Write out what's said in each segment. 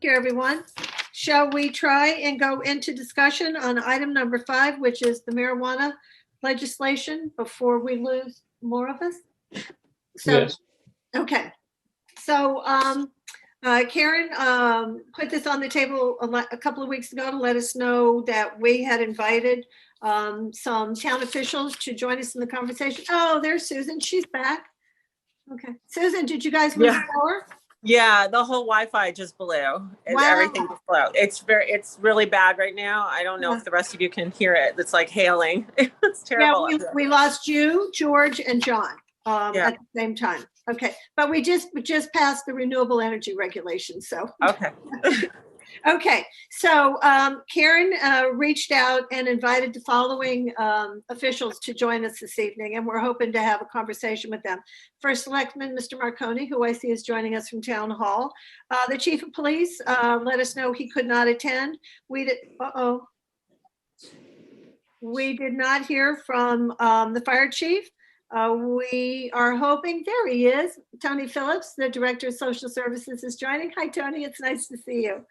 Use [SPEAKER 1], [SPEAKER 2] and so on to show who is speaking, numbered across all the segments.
[SPEAKER 1] Thank you, everyone. Shall we try and go into discussion on item number 5, which is the marijuana legislation, before we lose more of us? So,
[SPEAKER 2] Yes.
[SPEAKER 1] okay. So Karen put this on the table a couple of weeks ago to let us know that we had invited some town officials to join us in the conversation. Oh, there's Susan. She's back. Okay. Susan, did you guys lose power?
[SPEAKER 3] Yeah, the whole Wi-Fi just blew.
[SPEAKER 1] Wow.
[SPEAKER 3] Everything just blew. It's really bad right now. I don't know if the rest of you can hear it. It's like hailing. It's terrible.
[SPEAKER 1] Yeah, we lost you, George, and John at the same time. Okay, but we just passed the renewable energy regulation, so.
[SPEAKER 3] Okay.
[SPEAKER 1] Okay, so Karen reached out and invited the following officials to join us this evening, and we're hoping to have a conversation with them. First Selectman, Mr. Marconi, who I see is joining us from Town Hall. The Chief of Police let us know he could not attend. We did not hear from the Fire Chief. We are hoping, there he is, Tony Phillips, the Director of Social Services, is joining. Hi, Tony, it's nice to see you.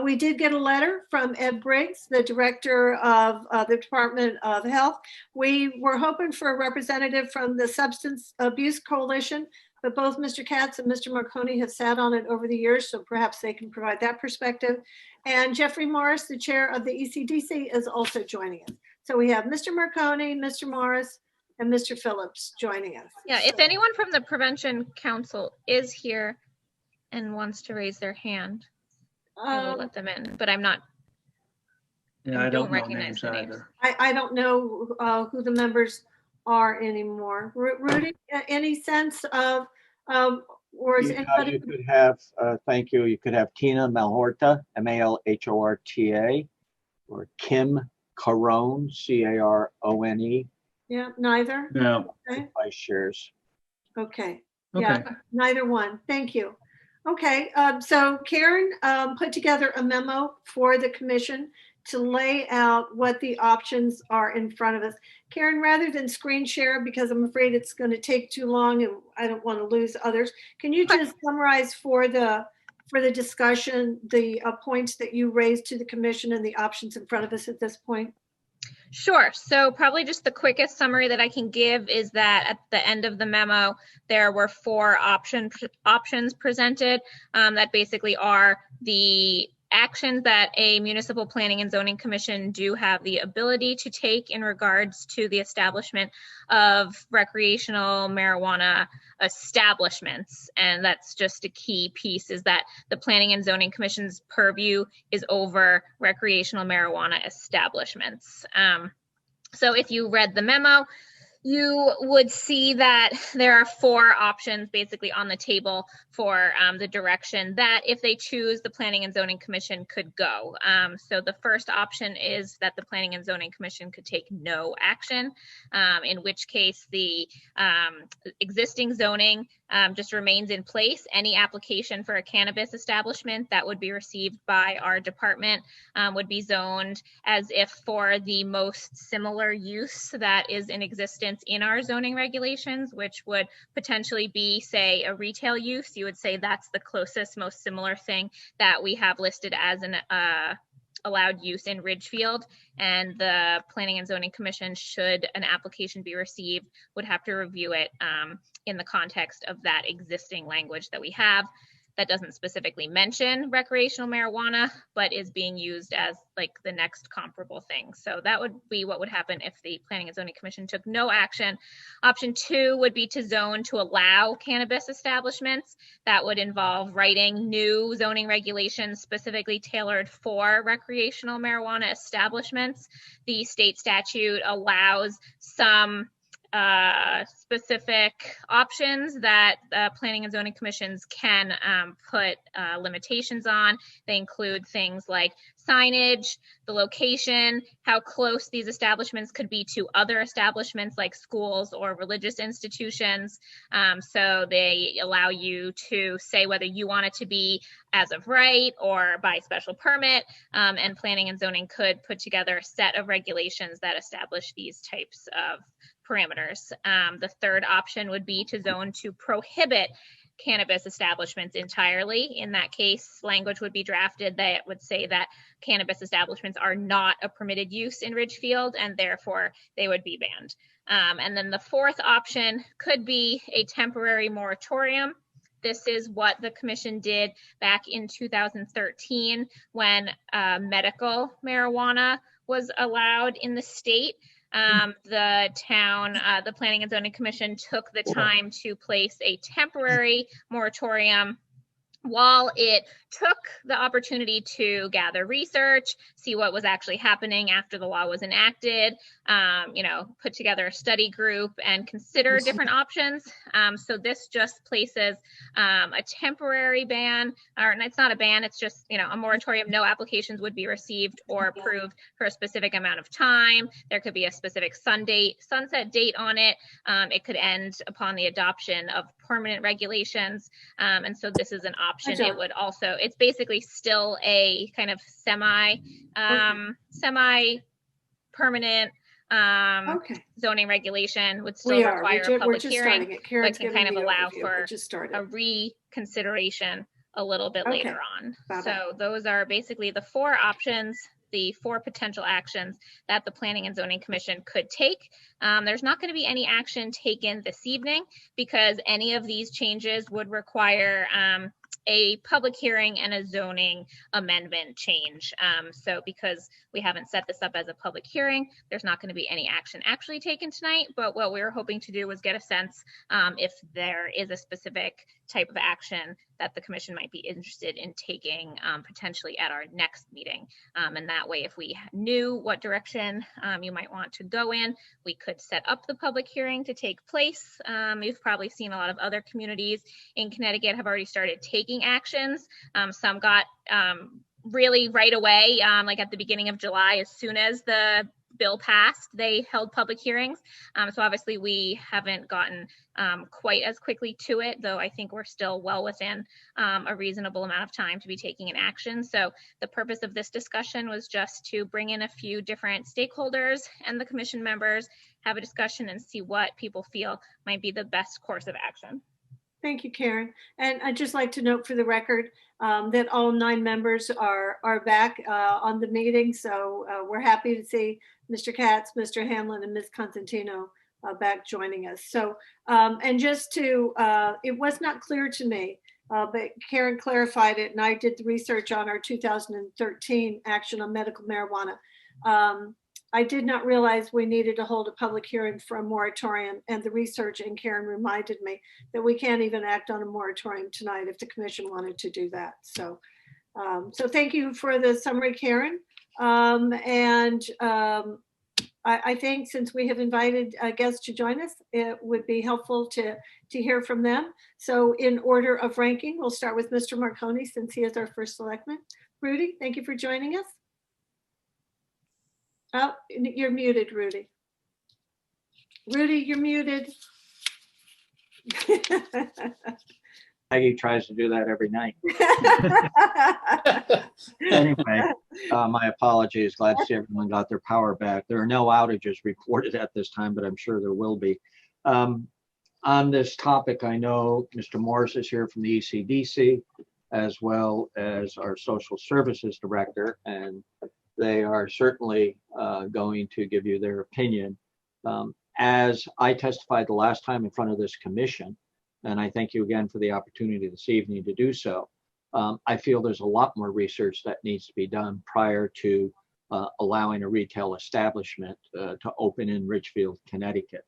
[SPEAKER 1] We did get a letter from Ed Briggs, the Director of the Department of Health. We were hoping for a representative from the Substance Abuse Coalition, but both Mr. Katz and Mr. Marconi have sat on it over the years, so perhaps they can provide that perspective. And Jeffrey Morris, the Chair of the ECDC, is also joining us. So we have Mr. Marconi, Mr. Morris, and Mr. Phillips joining us.
[SPEAKER 4] Yeah, if anyone from the Prevention Council is here and wants to raise their hand, I will let them in, but I'm not.
[SPEAKER 2] Yeah, I don't know
[SPEAKER 4] recognize
[SPEAKER 2] names
[SPEAKER 4] the names.
[SPEAKER 2] either.
[SPEAKER 1] I don't know who the members are anymore. Rudy, any sense of, or is anybody?
[SPEAKER 5] You could have, thank you, you could have Tina Malhorta, Malhorta, or Kim Carone, Carone.
[SPEAKER 1] Yeah, neither?
[SPEAKER 2] No.
[SPEAKER 1] Okay.
[SPEAKER 5] Vice chairs.
[SPEAKER 1] Okay.
[SPEAKER 2] Okay.
[SPEAKER 1] Yeah, neither one. Thank you. Okay, so Karen put together a memo for the commission to lay out what the options are in front of us. Karen, rather than screen share, because I'm afraid it's going to take too long and I don't want to lose others, can you just summarize for the discussion the points that you raised to the commission and the options in front of us at this point?
[SPEAKER 4] Sure. So probably just the quickest summary that I can give is that at the end of the memo, there were 4 options presented that basically are the actions that a municipal planning and zoning commission do have the ability to take in regards to the establishment of recreational marijuana establishments. And that's just a key piece, is that the planning and zoning commission's purview is over recreational marijuana establishments. So if you read the memo, you would see that there are 4 options basically on the table for the direction that, if they choose, the Planning and Zoning Commission could go. So the first option is that the Planning and Zoning Commission could take no action, in which case the existing zoning just remains in place. Any application for a cannabis establishment that would be received by our department would be zoned as if for the most similar use that is in existence in our zoning regulations, which would potentially be, say, a retail use. You would say that's the closest, most similar thing that we have listed as an allowed use in Ridgefield, and the Planning and Zoning Commission, should an application be received, would have to review it in the context of that existing language that we have that doesn't specifically mention recreational marijuana, but is being used as like the next comparable thing. So that would be what would happen if the Planning and Zoning Commission took no action. Option 2 would be to zone to allow cannabis establishments. That would involve writing new zoning regulations specifically tailored for recreational marijuana establishments. The state statute allows some specific options that planning and zoning commissions can put limitations on. They include things like signage, the location, how close these establishments could be to other establishments like schools or religious institutions. So they allow you to say whether you want it to be as of right or by special permit, and planning and zoning could put together a set of regulations that establish these types of parameters. The third option would be to zone to prohibit cannabis establishments entirely. In that case, language would be drafted that would say that cannabis establishments are not a permitted use in Ridgefield, and therefore they would be banned. And then the fourth option could be a temporary moratorium. This is what the commission did back in 2013 when medical marijuana was allowed in the state. The town, the Planning and Zoning Commission took the time to place a temporary moratorium while it took the opportunity to gather research, see what was actually happening after the law was enacted, put together a study group and consider different options. So this just places a temporary ban, or it's not a ban, it's just, a moratorium. No applications would be received or approved for a specific amount of time. There could be a specific sunset date on it. It could end upon the adoption of permanent regulations. And so this is an option. It would also, it's basically still a kind of semi-permanent zoning regulation, would still require a public hearing, but can kind of allow for a reconsideration a little bit later on. So those are basically the four options, the four potential actions that the Planning and Zoning Commission could take. There's not going to be any action taken this evening because any of these changes would require a public hearing and a zoning amendment change. So because we haven't set this up as a public hearing, there's not going to be any action actually taken tonight. But what we were hoping to do was get a sense if there is a specific type of action that the commission might be interested in taking potentially at our next meeting. And that way, if we knew what direction you might want to go in, we could set up the public hearing to take place. You've probably seen a lot of other communities in Connecticut have already started taking actions. Some got really right away, like at the beginning of July, as soon as the bill passed, they held public hearings. So obviously we haven't gotten quite as quickly to it, though I think we're still well within a reasonable amount of time to be taking an action. So the purpose of this discussion was just to bring in a few different stakeholders and the commission members, have a discussion and see what people feel might be the best course of action.
[SPEAKER 1] Thank you, Karen. And I'd just like to note for the record that all 9 members are back on the meeting. So we're happy to see Mr. Katz, Mr. Hanlon, and Ms. Constantino back joining us. So, and just to, it was not clear to me, but Karen clarified it, and I did the research on our 2013 action on medical marijuana. I did not realize we needed to hold a public hearing for a moratorium, and the research, and Karen reminded me that we can't even act on a moratorium tonight if the commission wanted to do that. So, so thank you for the summary, Karen. I think since we have invited guests to join us, it would be helpful to hear from them. So in order of ranking, we'll start with Mr. Marconi since he is our first selectman. Rudy, thank you for joining us. Oh, you're muted, Rudy. Rudy, you're muted.
[SPEAKER 5] Peggy tries to do that every night. Anyway, my apologies. Glad to see everyone got their power back. There are no outages reported at this time, but I'm sure there will be. On this topic, I know Mr. Morris is here from the ECDC, as well as our social services director, and they are certainly going to give you their opinion. As I testified the last time in front of this commission, and I thank you again for the opportunity this evening to do so, I feel there's a lot more research that needs to be done prior to allowing a retail establishment to open in Ridgefield, Connecticut.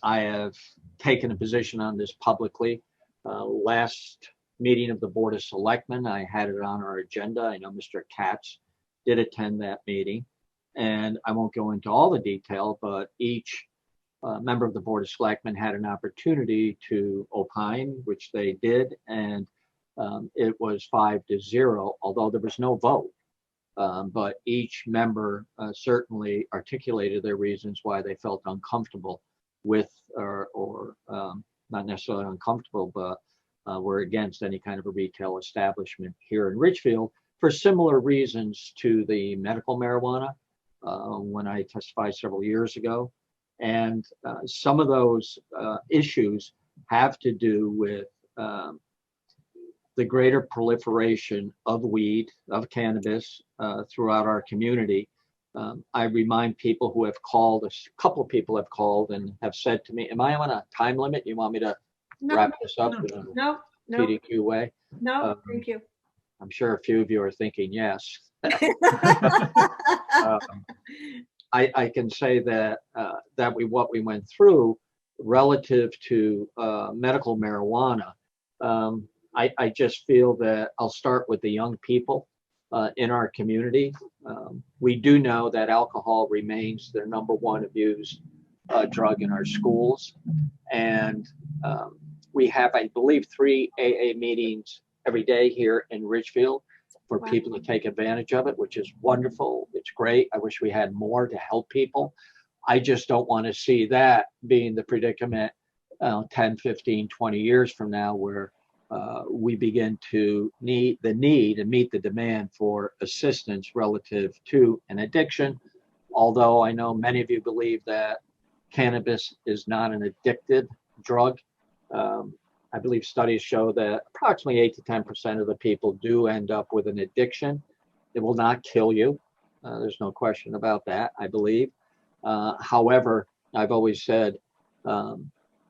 [SPEAKER 5] I have taken a position on this publicly. Last meeting of the Board of Selectmen, I had it on our agenda. I know Mr. Katz did attend that meeting, and I won't go into all the detail, but each member of the Board of Selectmen had an opportunity to opine, which they did, and it was 5-0, although there was no vote. But each member certainly articulated their reasons why they felt uncomfortable with, or not necessarily uncomfortable, but were against any kind of a retail establishment here in Ridgefield for similar reasons to the medical marijuana when I testified several years ago. And some of those issues have to do with the greater proliferation of weed, of cannabis throughout our community. I remind people who have called, a couple of people have called and have said to me, am I on a time limit? You want me to wrap this up in a
[SPEAKER 1] No,
[SPEAKER 5] PDQ way?
[SPEAKER 1] thank you.
[SPEAKER 5] I'm sure a few of you are thinking yes. I can say that what we went through relative to medical marijuana, I just feel that I'll start with the young people in our community. We do know that alcohol remains the number one abused drug in our schools. And we have, I believe, 3 AA meetings every day here in Ridgefield for people to take advantage of it, which is wonderful. It's great. I wish we had more to help people. I just don't want to see that being the predicament 10, 15, 20 years from now, where we begin to meet the demand for assistance relative to an addiction. Although I know many of you believe that cannabis is not an addictive drug. I believe studies show that approximately 8 to 10% of the people do end up with an addiction. It will not kill you. There's no question about that, I believe. However, I've always said,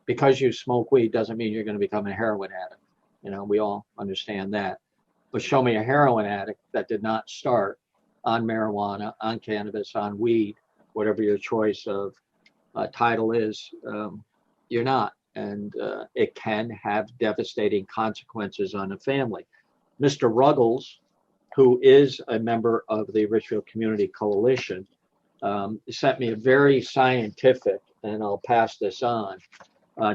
[SPEAKER 5] because you smoke weed doesn't mean you're going to become a heroin addict. You know, we all understand that. But show me a heroin addict that did not start on marijuana, on cannabis, on weed, whatever your choice of title is, you're not. And it can have devastating consequences on a family. Mr. Ruggles, who is a member of the Ridgefield Community Coalition, sent me a very scientific, and I'll pass this on,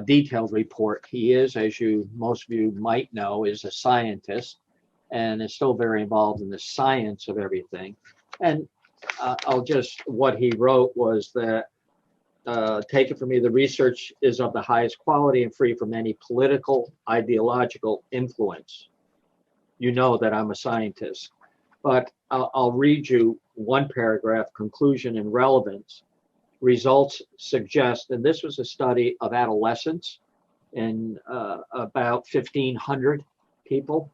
[SPEAKER 5] detailed report. He is, as most of you might know, is a scientist and is still very involved in the science of everything. And what he wrote was that, take it from me, the research is of the highest quality and free from any political, ideological influence. You know that I'm a scientist, but I'll read you one paragraph, conclusion and relevance. Results suggest, and this was a study of adolescents and about 1,500 people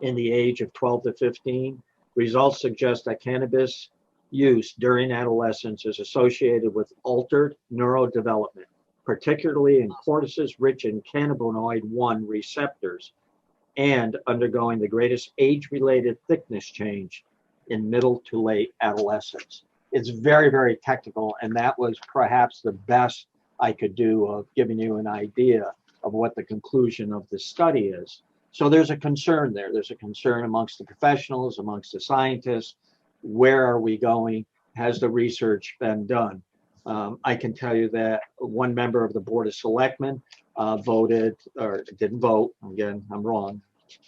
[SPEAKER 5] in the age of 12 to 15. Results suggest that cannabis use during adolescence is associated with altered neurodevelopment, particularly in cortices rich in cannabinoid 1 receptors, and undergoing the greatest age-related thickness change in middle to late adolescence. It's very, very technical, and that was perhaps the best I could do of giving you an idea of what the conclusion of the study is. So there's a concern there. There's a concern amongst the professionals, amongst the scientists. Where are we going? Has the research been done? I can tell you that one member of the Board of Selectmen voted, or didn't vote, again, I'm wrong,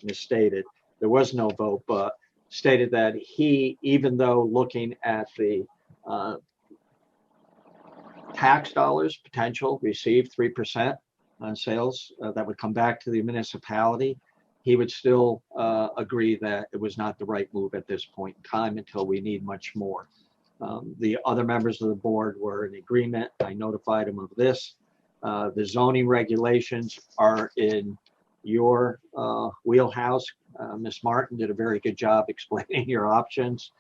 [SPEAKER 5] misstated. There was no vote, but stated that he, even though looking at the tax dollars potential received 3% on sales that would come back to the municipality, he would still agree that it was not the right move at this point in time until we need much more. The other members of the board were in agreement. I notified him of this. The zoning regulations are in your wheelhouse. Ms. Martin did a very good job explaining your options.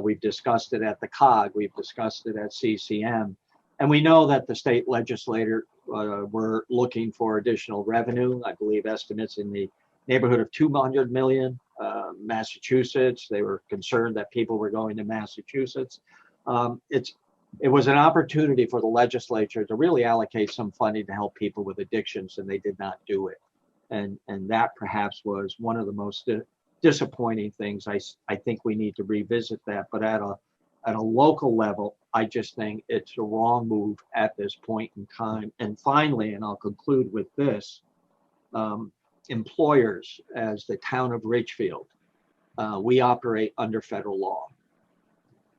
[SPEAKER 5] We've discussed it at the COG. We've discussed it at CCM. And we know that the state legislator were looking for additional revenue. I believe estimates in the neighborhood of 200 million. Massachusetts, they were concerned that people were going to Massachusetts. It was an opportunity for the legislature to really allocate some funding to help people with addictions, and they did not do it. And that perhaps was one of the most disappointing things. I think we need to revisit that. But at a local level, I just think it's a wrong move at this point in time. And finally, and I'll conclude with this, employers, as the town of Ridgefield, we operate under federal law.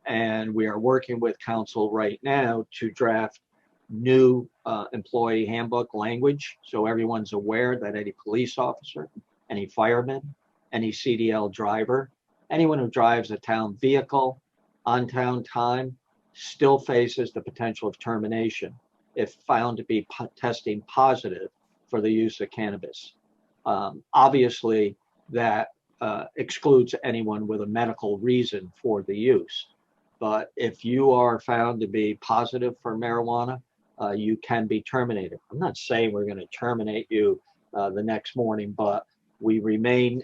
[SPEAKER 5] And we are working with council right now to draft new employee handbook language, so everyone's aware that any police officer, any fireman, any CDL driver, anyone who drives a town vehicle on town time still faces the potential of termination if found to be testing positive for the use of cannabis. Obviously, that excludes anyone with a medical reason for the use. But if you are found to be positive for marijuana, you can be terminated. I'm not saying we're going to terminate you the next morning, but we remain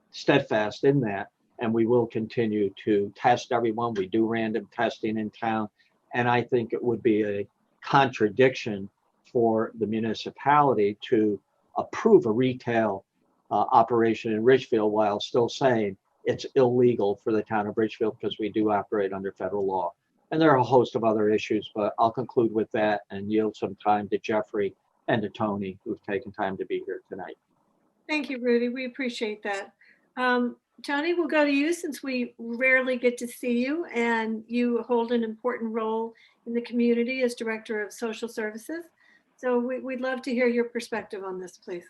[SPEAKER 5] steadfast in that, and we will continue to test everyone. We do random testing in town, and I think it would be a contradiction for the municipality to approve a retail operation in Ridgefield while still saying it's illegal for the town of Ridgefield, because we do operate under federal law. And there are a host of other issues, but I'll conclude with that and yield some time to Jeffrey and to Tony, who've taken time to be here tonight.
[SPEAKER 1] Thank you, Rudy. We appreciate that. Tony, we'll go to you since we rarely get to see you, and you hold an important role in the community as Director of Social Services. So we'd love to hear your perspective on this, please.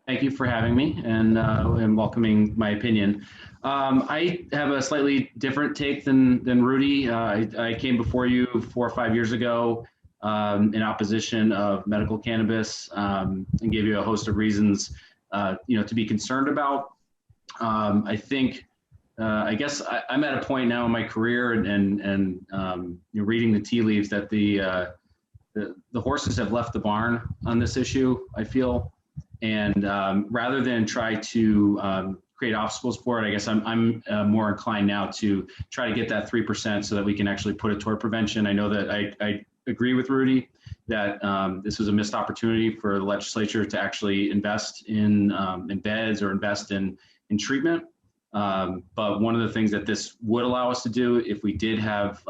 [SPEAKER 2] Thank you for having me and welcoming my opinion. I have a slightly different take than Rudy. I came before you 4 or 5 years ago in opposition of medical cannabis and gave you a host of reasons to be concerned about. I think, I guess I'm at a point now in my career and reading the tea leaves that the horses have left the barn on this issue, I feel. And rather than try to create obstacles for it, I guess I'm more inclined now to try to get that 3% so that we can actually put it toward prevention. I know that I agree with Rudy that this was a missed opportunity for the legislature to actually invest in beds or invest in treatment. But one of the things that this would allow us to do, if we did have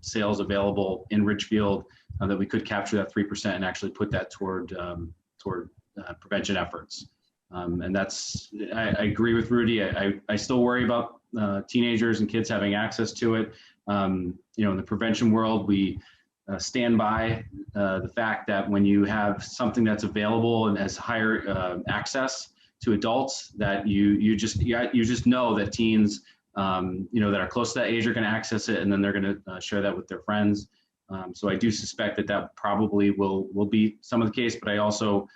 [SPEAKER 2] sales available in Ridgefield, that we could capture that 3% and actually put that toward prevention efforts. And that's, I agree with Rudy. I still worry about teenagers and kids having access to it. In the prevention world, we stand by the fact that when you have something that's available and has higher access to adults, that you just know that teens that are close to that age are going to access it, and then they're going to share that with their friends. So I do suspect that probably will be some of the case, but I also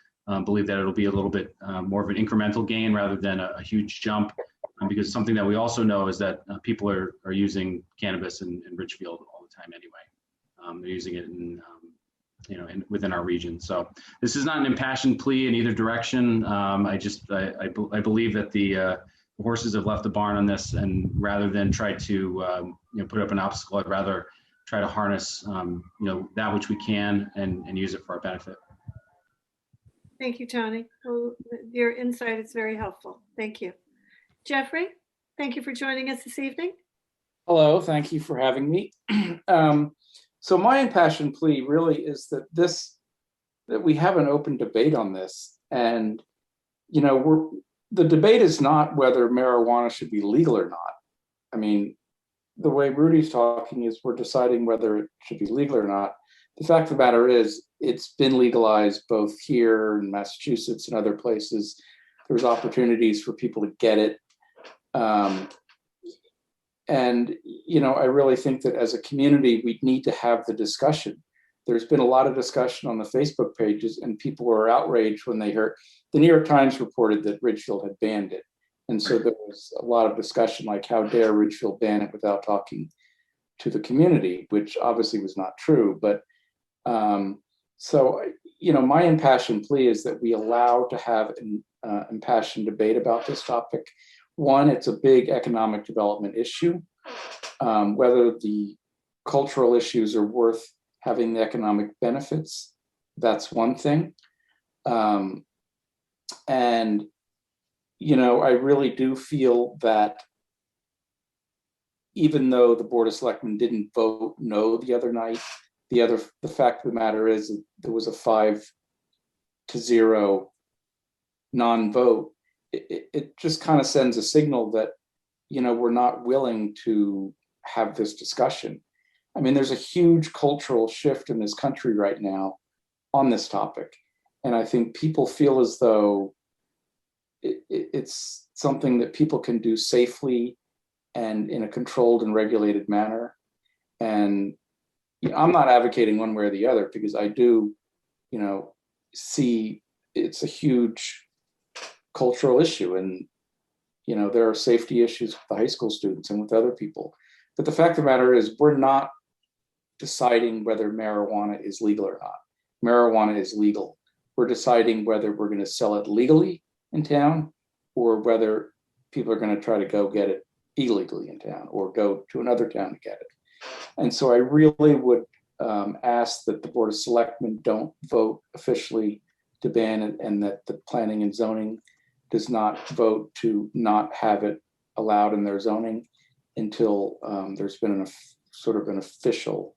[SPEAKER 2] believe that it'll be a little bit more of an incremental gain rather than a huge jump, because something that we also know is that people are using cannabis in Ridgefield all the time anyway. They're using it within our region. So this is not an impassioned plea in either direction. I believe that the horses have left the barn on this, and rather than try to put up an obstacle, I'd rather try to harness that which we can and use it for our benefit.
[SPEAKER 1] Thank you, Tony. Well, your insight is very helpful. Thank you. Jeffrey, thank you for joining us this evening.
[SPEAKER 6] Hello, thank you for having me. So my impassioned plea really is that we have an open debate on this. And, the debate is not whether marijuana should be legal or not. I mean, the way Rudy's talking is we're deciding whether it should be legal or not. The fact of the matter is it's been legalized both here in Massachusetts and other places. There's opportunities for people to get it. And, I really think that as a community, we need to have the discussion. There's been a lot of discussion on the Facebook pages, and people were outraged when they heard the New York Times reported that Ridgefield had banned it. And so there was a lot of discussion like, how dare Ridgefield ban it without talking to the community, which obviously was not true. But my impassioned plea is that we allow to have an impassioned debate about this topic. One, it's a big economic development issue. Whether the cultural issues are worth having the economic benefits, that's one thing. I really do feel that even though the Board of Selectmen didn't vote no the other night, the fact of the matter is there was a 5-0 non-vote. It just kind of sends a signal that, we're not willing to have this discussion. I mean, there's a huge cultural shift in this country right now on this topic. And I think people feel as though it's something that people can do safely and in a controlled and regulated manner. And I'm not advocating one way or the other, because I do, see it's a huge cultural issue, and there are safety issues with the high school students and with other people. But the fact of the matter is, we're not deciding whether marijuana is legal or not. Marijuana is legal. We're deciding whether we're going to sell it legally in town or whether people are going to try to go get it illegally in town or go to another town to get it. And so I really would ask that the Board of Selectmen don't vote officially to ban it, and that the Planning and Zoning does not vote to not have it allowed in their zoning until there's been sort of an official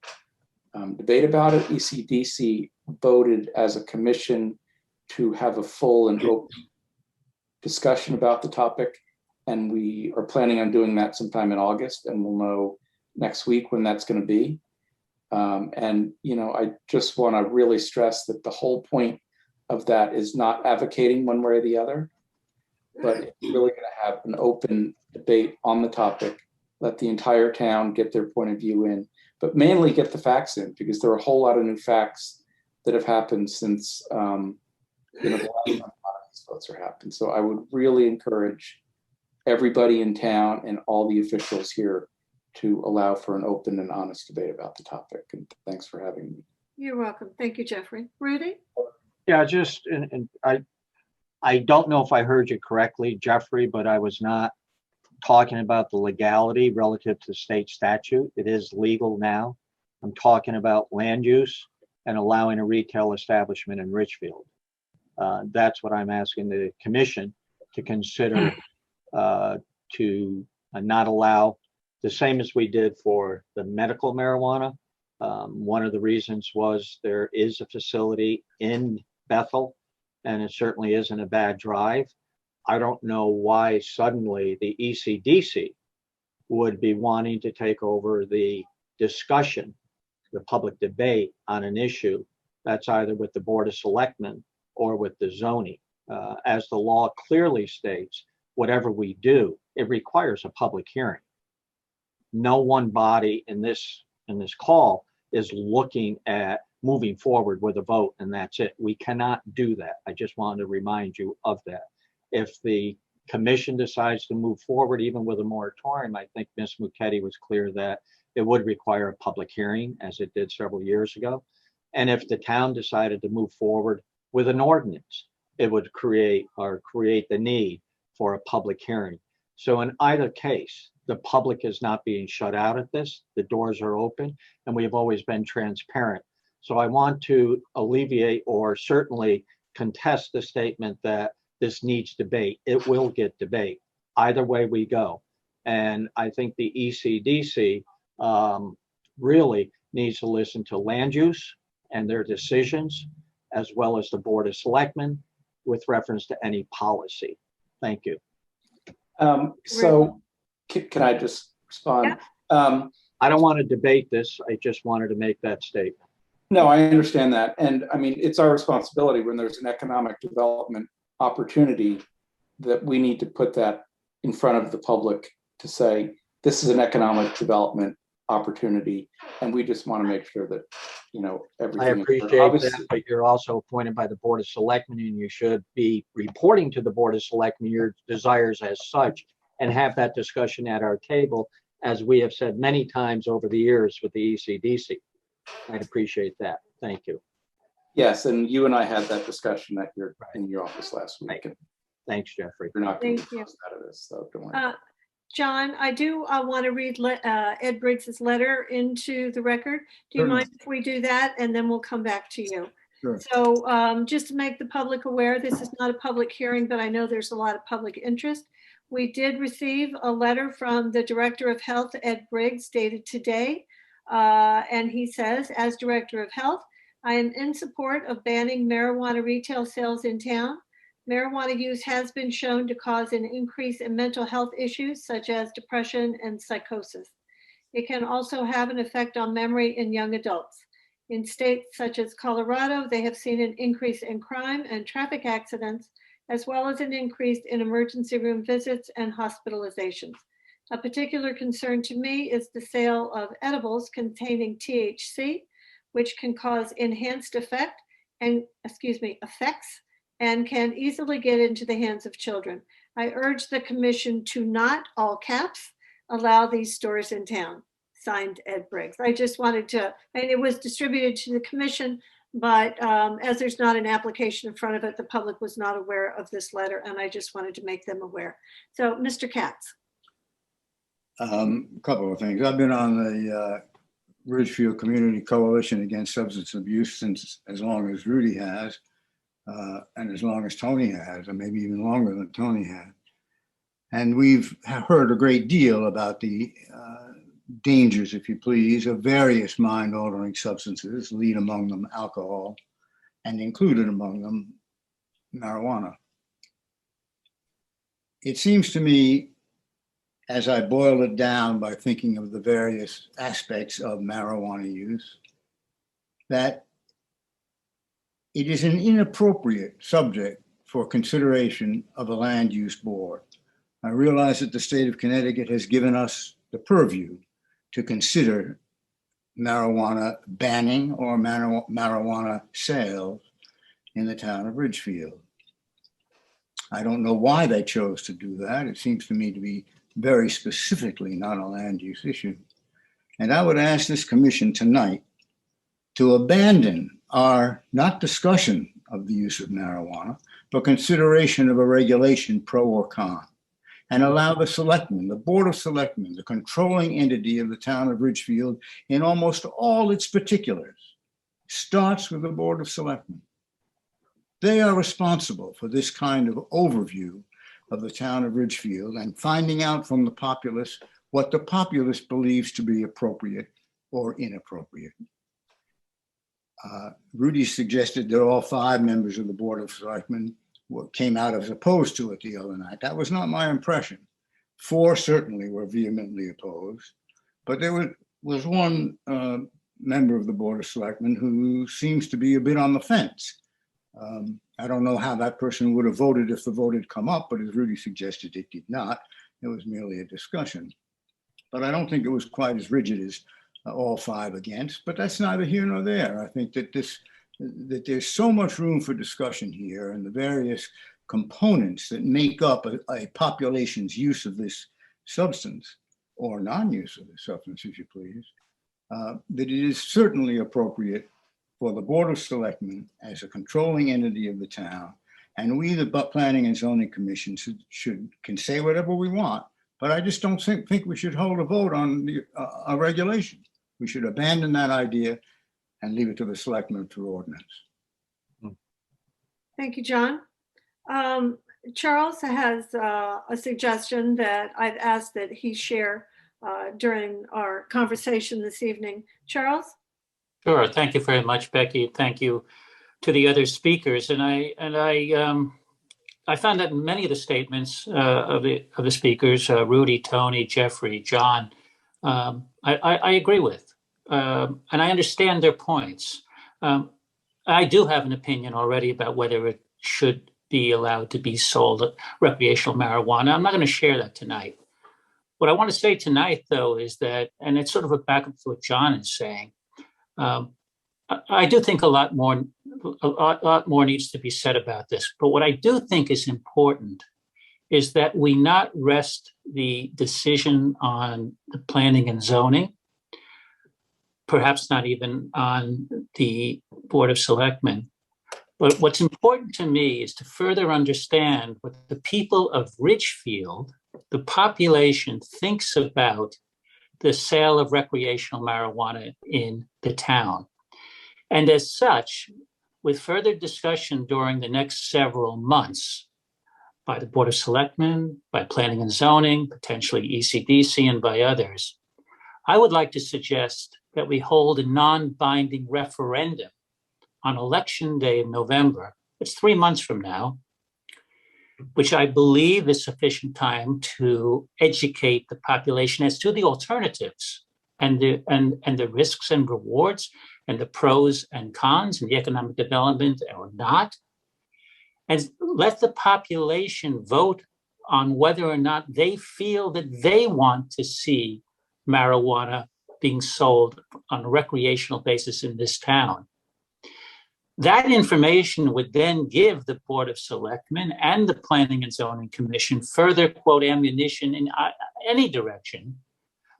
[SPEAKER 6] debate about it. ECDC voted as a commission to have a full and open discussion about the topic, and we are planning on doing that sometime in August, and we'll know next week when that's going to be. I just want to really stress that the whole point of that is not advocating one way or the other, but it's really going to have an open debate on the topic, let the entire town get their point of view in, but mainly get the facts in, because there are a whole lot of new facts that have happened since the last time these votes are happened. So I would really encourage everybody in town and all the officials here to allow for an open and honest debate about the topic. And thanks for having me.
[SPEAKER 1] You're welcome. Thank you, Jeffrey. Rudy?
[SPEAKER 5] Yeah, and I don't know if I heard you correctly, Jeffrey, but I was not talking about the legality relative to state statute. It is legal now. I'm talking about land use and allowing a retail establishment in Ridgefield. That's what I'm asking the commission to consider, to not allow, the same as we did for the medical marijuana. One of the reasons was there is a facility in Bethel, and it certainly isn't a bad drive. I don't know why suddenly the ECDC would be wanting to take over the discussion, the public debate on an issue that's either with the Board of Selectmen or with the zoning. As the law clearly states, whatever we do, it requires a public hearing. No one body in this call is looking at moving forward with a vote and that's it. We cannot do that. I just wanted to remind you of that. If the commission decides to move forward, even with a moratorium, I think Ms. Muchetti was clear that it would require a public hearing, as it did several years ago. And if the town decided to move forward with an ordinance, it would create the need for a public hearing. So in either case, the public is not being shut out at this. The doors are open, and we have always been transparent. So I want to alleviate or certainly contest the statement that this needs debate. It will get debate either way we go. And I think the ECDC really needs to listen to land use and their decisions, as well as the Board of Selectmen with reference to any policy. Thank you.
[SPEAKER 6] So can I just respond?
[SPEAKER 1] Yeah.
[SPEAKER 5] I don't want to debate this. I just wanted to make that statement.
[SPEAKER 6] No, I understand that. And I mean, it's our responsibility when there's an economic development opportunity that we need to put that in front of the public to say, this is an economic development opportunity. And we just want to make sure that, everything.
[SPEAKER 5] I appreciate that, but you're also appointed by the Board of Selectmen, and you should be reporting to the Board of Selectmen your desires as such, and have that discussion at our table, as we have said many times over the years with the ECDC. I'd appreciate that. Thank you.
[SPEAKER 6] Yes, and you and I had that discussion in your office last week. And
[SPEAKER 5] thanks, Jeffrey.
[SPEAKER 6] you're not going to
[SPEAKER 1] Thank
[SPEAKER 6] be
[SPEAKER 1] you.
[SPEAKER 6] out of this, so don't worry.
[SPEAKER 1] John, I do want to read Ed Briggs's letter into the record. Do you
[SPEAKER 7] Certainly.
[SPEAKER 1] mind if we do that? And then we'll come back to you.
[SPEAKER 7] Sure.
[SPEAKER 1] So just to make the public aware, this is not a public hearing, but I know there's a lot of public interest. We did receive a letter from the Director of Health, Ed Briggs, dated today. And he says, as Director of Health, I am in support of banning marijuana retail sales in town. Marijuana use has been shown to cause an increase in mental health issues such as depression and psychosis. It can also have an effect on memory in young adults. In states such as Colorado, they have seen an increase in crime and traffic accidents, as well as an increase in emergency room visits and hospitalizations. A particular concern to me is the sale of edibles containing THC, which can cause enhanced effects and can easily get into the hands of children. I urge the commission to not, all caps, allow these stores in town. Signed, Ed Briggs. I just wanted to, and it was distributed to the commission, but as there's not an application in front of it, the public was not aware of this letter, and I just wanted to make them aware. So, Mr. Katz.
[SPEAKER 7] A couple of things. I've been on the Ridgefield Community Coalition Against Substance Abuse since as long as Rudy has, and as long as Tony has, and maybe even longer than Tony had. And we've heard a great deal about the dangers, if you please, of various mind-altering substances, lead among them alcohol, and included among them marijuana. It seems to me, as I boil it down by thinking of the various aspects of marijuana use, that it is an inappropriate subject for consideration of a land use board. I realize that the state of Connecticut has given us the purview to consider marijuana banning or marijuana sales in the town of Ridgefield. I don't know why they chose to do that. It seems to me to be very specifically not a land use issue. And I would ask this commission tonight to abandon our not discussion of the use of marijuana, but consideration of a regulation pro or con, and allow the selectmen, the Board of Selectmen, the controlling entity of the town of Ridgefield in almost all its particulars, starts with the Board of Selectmen. They are responsible for this kind of overview of the town of Ridgefield and finding out from the populace what the populace believes to be appropriate or inappropriate. Rudy suggested that all 5 members of the Board of Selectmen came out as opposed to it the other night. That was not my impression. 4 certainly were vehemently opposed, but there was one member of the Board of Selectmen who seems to be a bit on the fence. I don't know how that person would have voted if the vote had come up, but as Rudy suggested, it did not. It was merely a discussion. But I don't think it was quite as rigid as all 5 against, but that's neither here nor there. I think that that there's so much room for discussion here, and the various components that make up a population's use of this substance, or non-use of this substance, if you please, that it is certainly appropriate for the Board of Selectmen as a controlling entity of the town, and we, the Planning and Zoning Commission, can say whatever we want, but I just don't think we should hold a vote on a regulation. We should abandon that idea and leave it to the selectmen through ordinance.
[SPEAKER 1] Thank you, John. Charles has a suggestion that I've asked that he share during our conversation this evening. Charles?
[SPEAKER 8] Sure. Thank you very much, Becky. Thank you to the other speakers. And I found that many of the statements of the speakers, Rudy, Tony, Jeffrey, John, I agree with. And I understand their points. I do have an opinion already about whether it should be allowed to be sold recreational marijuana. I'm not going to share that tonight. What I want to say tonight, though, is that, and it's sort of a backup to what John is saying, I do think a lot more needs to be said about this. But what I do think is important is that we not rest the decision on the planning and zoning, perhaps not even on the Board of Selectmen. But what's important to me is to further understand what the people of Ridgefield, the population, thinks about the sale of recreational marijuana in the town. And as such, with further discussion during the next several months by the Board of Selectmen, by Planning and Zoning, potentially ECDC, and by others, I would like to suggest that we hold a non-binding referendum on Election Day in November. It's 3 months from now, which I believe is sufficient time to educate the population as to the alternatives and the risks and rewards and the pros and cons and the economic development or not. And let the population vote on whether or not they feel that they want to see marijuana being sold on a recreational basis in this town. That information would then give the Board of Selectmen and the Planning and Zoning Commission further, quote, ammunition in any direction.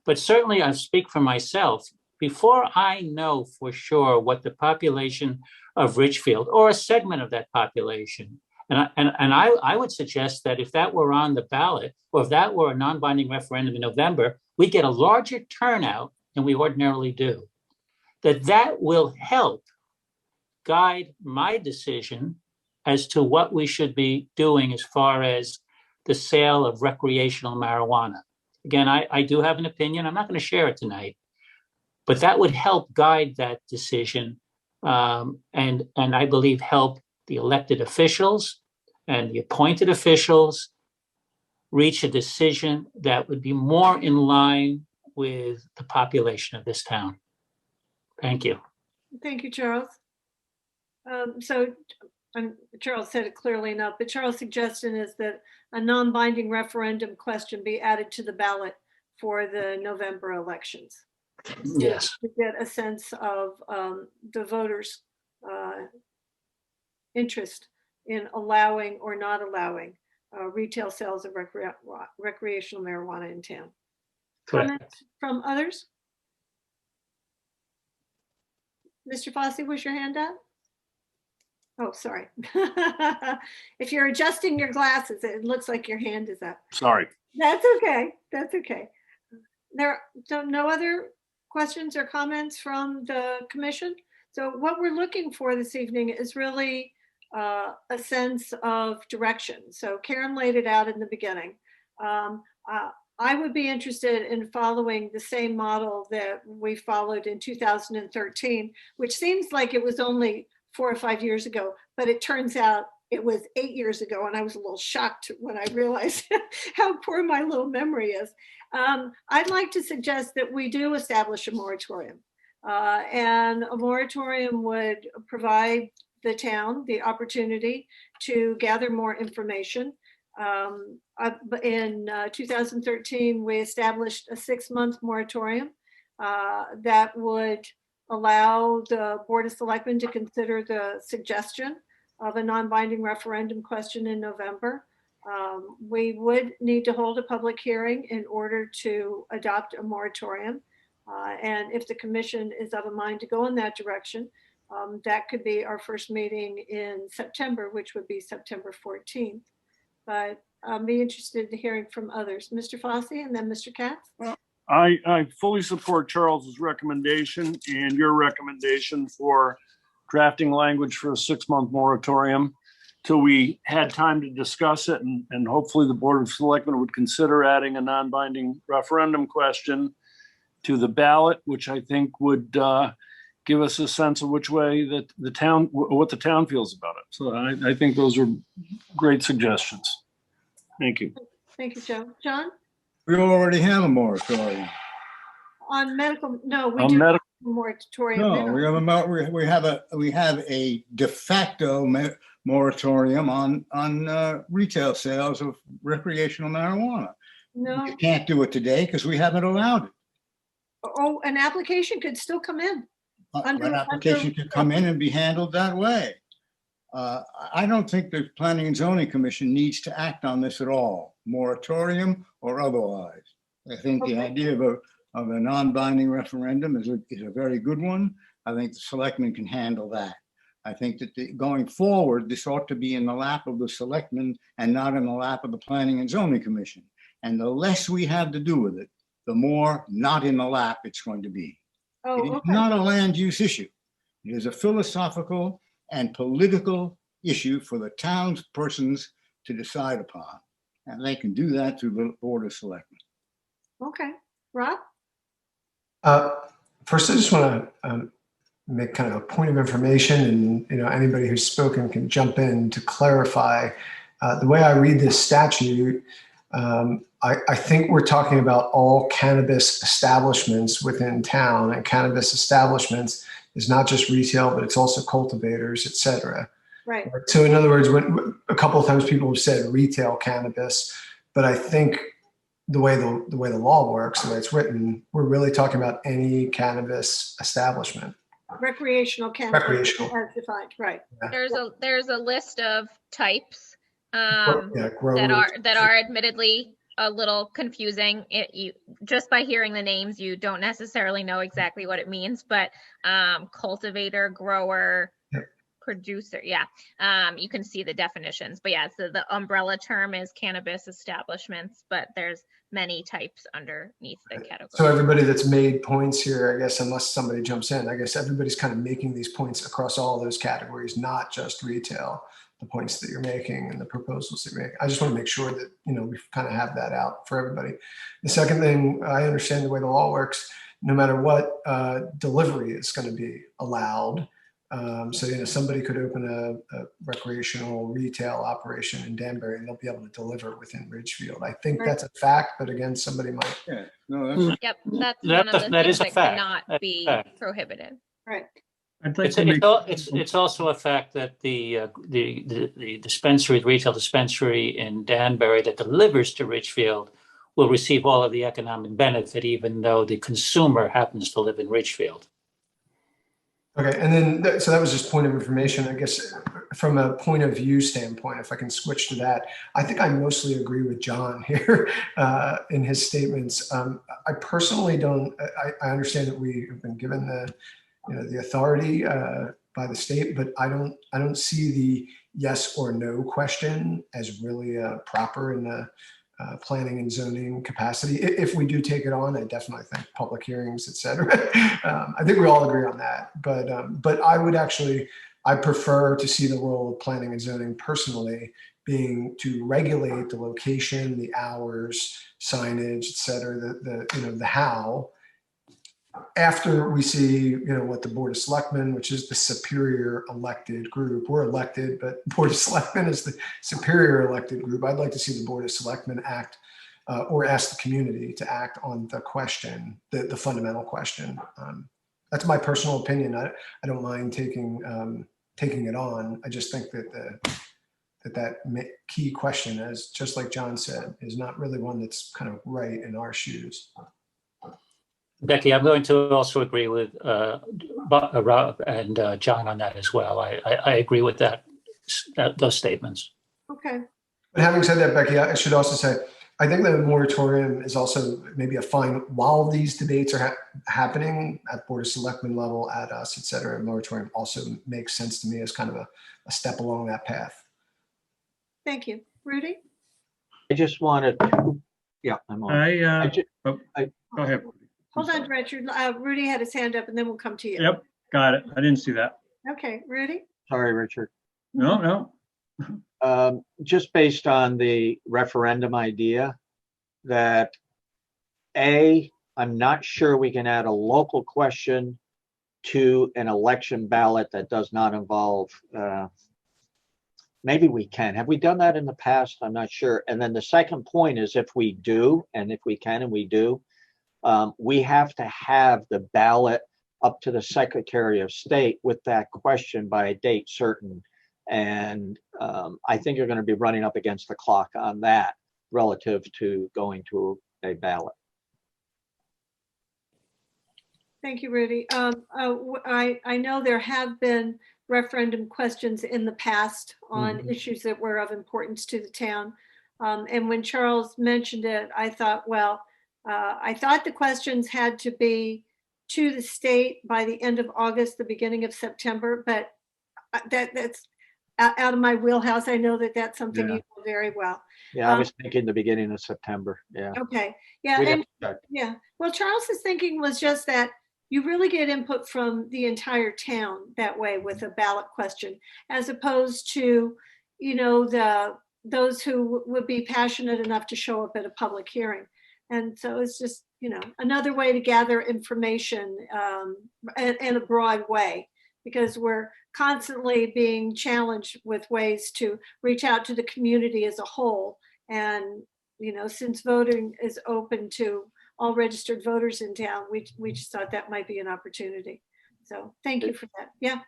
[SPEAKER 8] But certainly I speak for myself. Before I know for sure what the population of Ridgefield or a segment of that population, and I would suggest that if that were on the ballot, or if that were a non-binding referendum in November, we get a larger turnout than we ordinarily do. That will help guide my decision as to what we should be doing as far as the sale of recreational marijuana. Again, I do have an opinion. I'm not going to share it tonight, but that would help guide that decision, and I believe help the elected officials and the appointed officials reach a decision that would be more in line with the population of this town. Thank you.
[SPEAKER 1] Thank you, Charles. Charles said it clearly enough, but Charles' suggestion is that a non-binding referendum question be added to the ballot for the November elections.
[SPEAKER 8] Yes.
[SPEAKER 1] To get a sense of the voters' interest in allowing or not allowing retail sales of recreational marijuana in town.
[SPEAKER 8] Correct.
[SPEAKER 1] Comments from others? Mr. Fossey, was your hand up? Oh, sorry. If you're adjusting your glasses, it looks like your hand is up.
[SPEAKER 9] Sorry.
[SPEAKER 1] That's okay. That's okay. There are no other questions or comments from the commission. So what we're looking for this evening is really a sense of direction. So Karen laid it out in the beginning. I would be interested in following the same model that we followed in 2013, which seems like it was only 4 or 5 years ago, but it turns out it was 8 years ago, and I was a little shocked when I realized how poor my little memory is. I'd like to suggest that we do establish a moratorium, and a moratorium would provide the town the opportunity to gather more information. In 2013, we established a 6-month moratorium that would allow the Board of Selectmen to consider the suggestion of a non-binding referendum question in November. We would need to hold a public hearing in order to adopt a moratorium. And if the commission is of a mind to go in that direction, that could be our first meeting in September, which would be September 14th. But I'll be interested in hearing from others. Mr. Fossey and then Mr. Katz.
[SPEAKER 9] I fully support Charles's recommendation and your recommendation for drafting language for a 6-month moratorium till we had time to discuss it, and hopefully the Board of Selectmen would consider adding a non-binding referendum question to the ballot, which I think would give us a sense of which way that what the town feels about it. So I think those are great suggestions. Thank you.
[SPEAKER 1] Thank you, Joe. John?
[SPEAKER 7] We already have a moratorium.
[SPEAKER 1] On medical, no, we
[SPEAKER 9] On
[SPEAKER 1] do
[SPEAKER 9] medical-
[SPEAKER 1] not have a moratorium.
[SPEAKER 7] No, we have a de facto moratorium on retail sales of recreational marijuana.
[SPEAKER 1] No.
[SPEAKER 7] You can't do it today because we haven't allowed it.
[SPEAKER 1] Oh, an application could still come in.
[SPEAKER 7] An application could come in and be handled that way. I don't think the Planning and Zoning Commission needs to act on this at all, moratorium or otherwise. I think the idea of a non-binding referendum is a very good one. I think the selectmen can handle that. I think that going forward, this ought to be in the lap of the selectmen and not in the lap of the Planning and Zoning Commission. And the less we have to do with it, the more not in the lap it's going to be.
[SPEAKER 1] Oh,
[SPEAKER 7] It is
[SPEAKER 1] okay.
[SPEAKER 7] not a land use issue. It is a philosophical and political issue for the townspersons to decide upon. And they can do that through the Board of Selectmen.
[SPEAKER 1] Okay. Rob?
[SPEAKER 10] First, I just want to make kind of a point of information, and anybody who's spoken can jump in to clarify. The way I read this statute, I think we're talking about all cannabis establishments within town, and cannabis establishments is not just retail, but it's also cultivators, et cetera.
[SPEAKER 1] Right.
[SPEAKER 10] So in other words, when a couple of times people have said retail cannabis, but I think the way the law works, the way it's written, we're really talking about any cannabis establishment.
[SPEAKER 1] Recreational cannabis
[SPEAKER 10] Recreational.
[SPEAKER 1] as defined, right.
[SPEAKER 4] There's a list of types
[SPEAKER 10] Yeah, growers.
[SPEAKER 4] that are admittedly a little confusing. You just by hearing the names, you don't necessarily know exactly what it means, but cultivator, grower,
[SPEAKER 10] Yep.
[SPEAKER 4] producer, yeah. You can see the definitions, but yeah, so the umbrella term is cannabis establishments, but there's many types underneath the category.
[SPEAKER 10] So everybody that's made points here, I guess, unless somebody jumps in, I guess everybody's kind of making these points across all those categories, not just retail, the points that you're making and the proposals that you're making. I just want to make sure that, we kind of have that out for everybody. The second thing, I understand the way the law works, no matter what delivery is going to be allowed. So, somebody could open a recreational retail operation in Danbury and they'll be able to deliver within Ridgefield. I think
[SPEAKER 1] Right.
[SPEAKER 10] that's a fact, but again, somebody might.
[SPEAKER 7] Yeah, no, that's.
[SPEAKER 4] Yep, that's one of the
[SPEAKER 8] that
[SPEAKER 4] things
[SPEAKER 8] is a
[SPEAKER 4] that
[SPEAKER 8] fact.
[SPEAKER 4] cannot
[SPEAKER 8] That's a
[SPEAKER 4] be
[SPEAKER 8] fact.
[SPEAKER 4] prohibited.
[SPEAKER 1] Right.
[SPEAKER 9] I'd like to make.
[SPEAKER 8] It's also a fact that the dispensary, the retail dispensary in Danbury that delivers to Ridgefield will receive all of the economic benefit, even though the consumer happens to live in Ridgefield.
[SPEAKER 10] Okay, and then, so that was just point of information, I guess, from a point of view standpoint, if I can switch to that, I think I mostly agree with John here in his statements. I personally don't, I understand that we have been given the authority by the state, but I don't see the yes or no question as really proper in the planning and zoning capacity. If we do take it on, I definitely think public hearings, et cetera. I think we all agree on that. But I prefer to see the role of planning and zoning personally being to regulate the location, the hours, signage, et cetera, the how. After we see, what the Board of Selectmen, which is the superior elected group, we're elected, but Board of Selectmen is the superior elected group. I'd like to see the Board of Selectmen act or ask the community to act on the question, the fundamental question. That's my personal opinion. I don't mind taking it on. I just think that key question, as just like John said, is not really one that's kind of right in our shoes.
[SPEAKER 8] Becky, I'm going to also agree with Rob and John on that as well. I agree with those statements.
[SPEAKER 1] Okay.
[SPEAKER 10] But having said that, Becky, I should also say, I think the moratorium is also maybe a fine while these debates are happening at Board of Selectmen level, at us, et cetera. Moratorium also makes sense to me as kind of a step along that path.
[SPEAKER 1] Thank you. Rudy?
[SPEAKER 5] I just wanted to, yeah, I'm on.
[SPEAKER 9] Go ahead.
[SPEAKER 1] Hold on, Richard. Rudy had his hand up and then we'll come to you.
[SPEAKER 9] Yep, got it. I didn't see that.
[SPEAKER 1] Okay, Rudy?
[SPEAKER 5] Sorry, Richard.
[SPEAKER 9] No.
[SPEAKER 5] Just based on the referendum idea that I'm not sure we can add a local question to an election ballot that does not involve, maybe we can. Have we done that in the past? I'm not sure. And then the second point is if we do, and if we can and we do, we have to have the ballot up to the Secretary of State with that question by a date certain. And I think you're going to be running up against the clock on that relative to going to a ballot.
[SPEAKER 1] Thank you, Rudy. I know there have been referendum questions in the past on issues that were of importance to the town. And when Charles mentioned it, I thought, well, I thought the questions had to be to the state by the end of August, the beginning of September, but that's out of my wheelhouse. I know that that's something you know very well.
[SPEAKER 5] Yeah, I was thinking the beginning of September. Yeah.
[SPEAKER 1] Okay. Yeah. Yeah. Well, Charles's thinking was just that you really get input from the entire town that way with a ballot question, as opposed to, those who would be passionate enough to show up at a public hearing. And so it's just, another way to gather information in a broad way, because we're constantly being challenged with ways to reach out to the community as a whole. And, since voting is open to all registered voters in town, we just thought that might be an opportunity. So thank you for that. Yeah.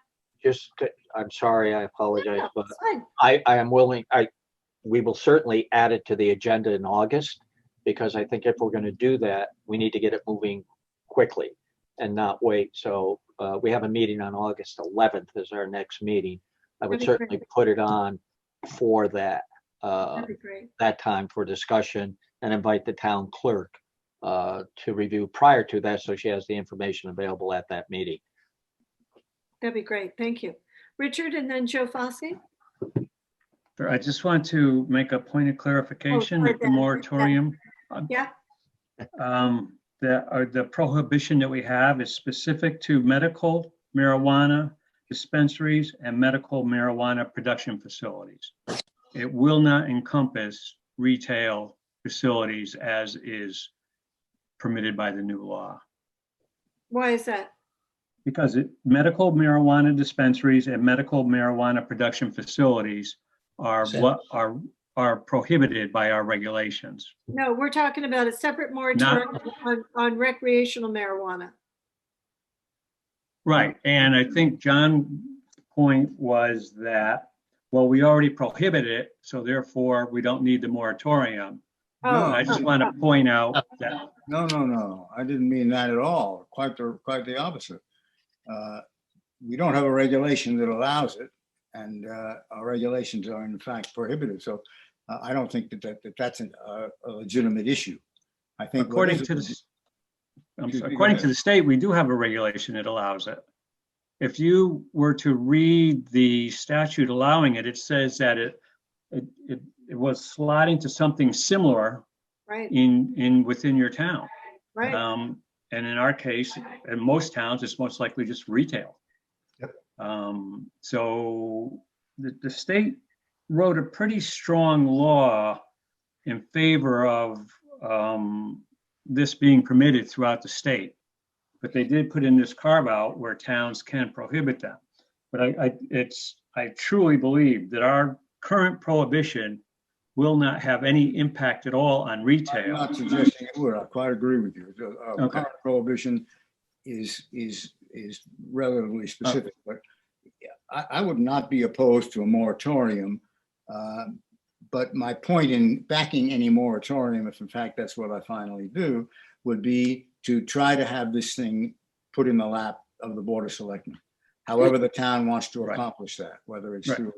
[SPEAKER 5] I'm sorry, I apologize,
[SPEAKER 1] No,
[SPEAKER 5] but
[SPEAKER 1] it's fine.
[SPEAKER 5] I am willing, we will certainly add it to the agenda in August, because I think if we're going to do that, we need to get it moving quickly and not wait. So we have a meeting on August 11th is our next meeting. I would
[SPEAKER 1] That'd be
[SPEAKER 5] certainly
[SPEAKER 1] great.
[SPEAKER 5] put it on for that,
[SPEAKER 1] That'd be great.
[SPEAKER 5] that time for discussion and invite the town clerk to review prior to that, so she has the information available at that meeting.
[SPEAKER 1] That'd be great. Thank you. Richard and then Joe Fossey.
[SPEAKER 11] I just want to make a point of clarification
[SPEAKER 1] sorry,
[SPEAKER 11] that the
[SPEAKER 1] Ben.
[SPEAKER 11] moratorium,
[SPEAKER 1] Yeah,
[SPEAKER 11] the prohibition that we have is specific to medical marijuana dispensaries and medical marijuana production facilities. It will not encompass retail facilities as is permitted by the new law.
[SPEAKER 1] why is that?
[SPEAKER 11] Because medical marijuana dispensaries and medical marijuana production facilities are what are prohibited by our regulations.
[SPEAKER 1] No, we're talking about a separate moratorium on recreational marijuana.
[SPEAKER 11] Right, and I think John's point was that, well, we already prohibit it, so therefore we don't need the moratorium.
[SPEAKER 1] Oh,
[SPEAKER 11] And I just want to point out that
[SPEAKER 7] No. I didn't mean that at all. Quite the opposite. We don't have a regulation that allows it, and our regulations are in fact prohibitive. So I don't think that's a legitimate issue. I think
[SPEAKER 11] according to the state, we do have a regulation that allows it. If you were to read the statute allowing it, it says that it was sliding to something similar
[SPEAKER 1] right,
[SPEAKER 11] within your town.
[SPEAKER 1] right.
[SPEAKER 11] And in our case, in most towns, it's most likely just retail.
[SPEAKER 10] Yep.
[SPEAKER 11] So the state wrote a pretty strong law in favor of this being permitted throughout the state. But they did put in this carve out where towns can prohibit them. But I truly believe that our current prohibition will not have any impact at all on retail.
[SPEAKER 7] I'm not suggesting it would. I quite agree with you.
[SPEAKER 11] Okay.
[SPEAKER 7] Current prohibition is relatively specific, but I would not be opposed to a moratorium. But my point in backing any moratorium, if in fact that's what I finally do, would be to try to have this thing put in the lap of the Board of Selectmen. However the town wants to accomplish that, whether it's through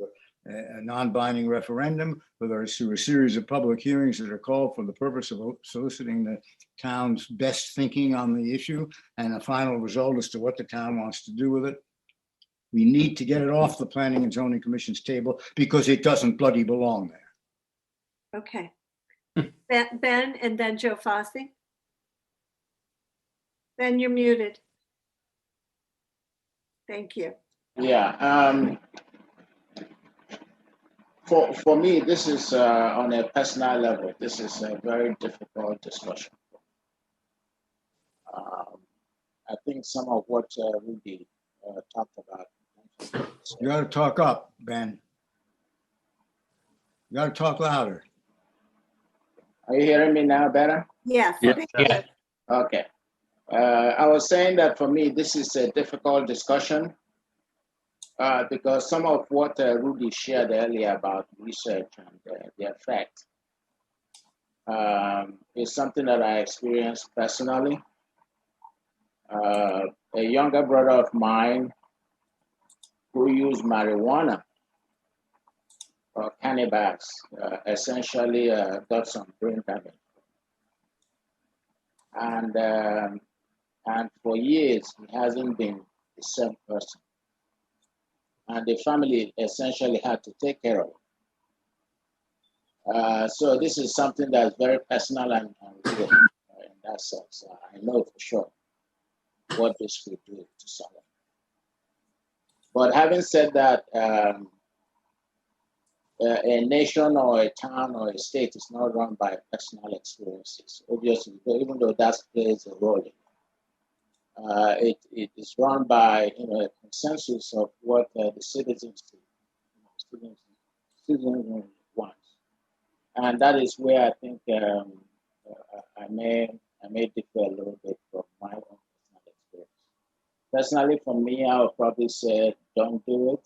[SPEAKER 7] a non-binding referendum, whether it's through a series of public hearings that are called for the purpose of soliciting the town's best thinking on the issue and a final result as to what the town wants to do with it. We need to get it off the Planning and Zoning Commission's table because it doesn't bloody belong there.
[SPEAKER 1] Okay. Ben and then Joe Fossey. Ben, you're muted. Thank you.
[SPEAKER 12] Yeah. For me, this is on a personal level. This is a very difficult discussion. I think some of what Rudy talked about.
[SPEAKER 7] You got to talk up, Ben. You got to talk louder.
[SPEAKER 12] Are you hearing me now better?
[SPEAKER 1] Yes.
[SPEAKER 8] Yeah.
[SPEAKER 12] Okay. I was saying that for me, this is a difficult discussion because some of what Rudy shared earlier about research and the effect is something that I experienced personally. A younger brother of mine who used marijuana or cannabis essentially got some brain damage. And for years, he hasn't been the same person. And the family essentially had to take care of it. So this is something that's very personal and real in that sense. I know for sure what this could do to someone. But having said that, a nation or a town or a state is not run by personal experiences, obviously, even though that plays a role in it. It is run by a consensus of what the citizens want, and that is where I think I may differ a little bit from my own personal experience. Personally, for me, I would probably say don't do it,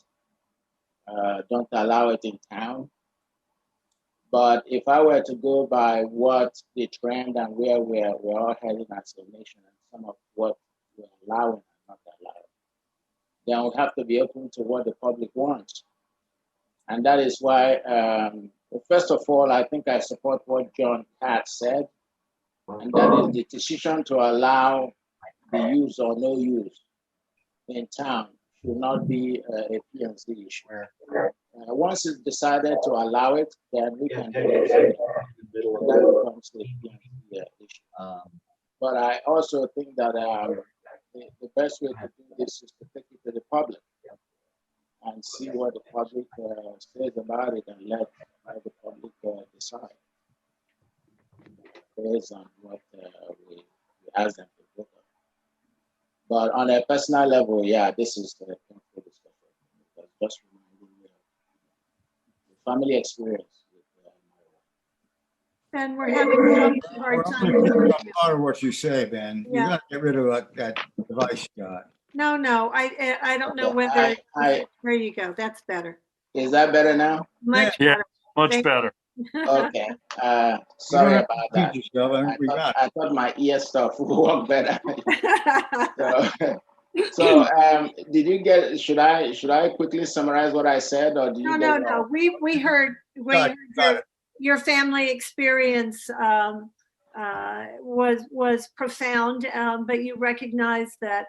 [SPEAKER 12] don't allow it in town. But if I were to go by what the trend and where we're all heading as a nation and some of what we're allowing and not allowing, then we have to be open to what the public wants. And that is why, first of all, I think I support what John had said, and that is the decision to allow the use or no use in town should not be a PNC issue. Once it's decided to allow it, then we can do it. That becomes the PNC issue. But I also think that the best way to do this is to take it to the public and see what the public says about it, and let the public decide based on what we ask them to vote on. But on a personal level, yeah, this is a painful discussion, because just reminding me of the family experience.
[SPEAKER 1] And we're having a hard time.
[SPEAKER 7] Part of what you say, Ben. You got to get rid of that device you got.
[SPEAKER 1] No, I don't know whether. There you go. That's better.
[SPEAKER 12] Is that better now?
[SPEAKER 1] Much
[SPEAKER 9] Yeah,
[SPEAKER 1] better.
[SPEAKER 9] much better.
[SPEAKER 12] Okay. Sorry about that. I thought my ear stuff would work better. So did you get? Should I quickly summarize what I said, or do you?
[SPEAKER 1] No. We heard your family experience was profound, but you recognize that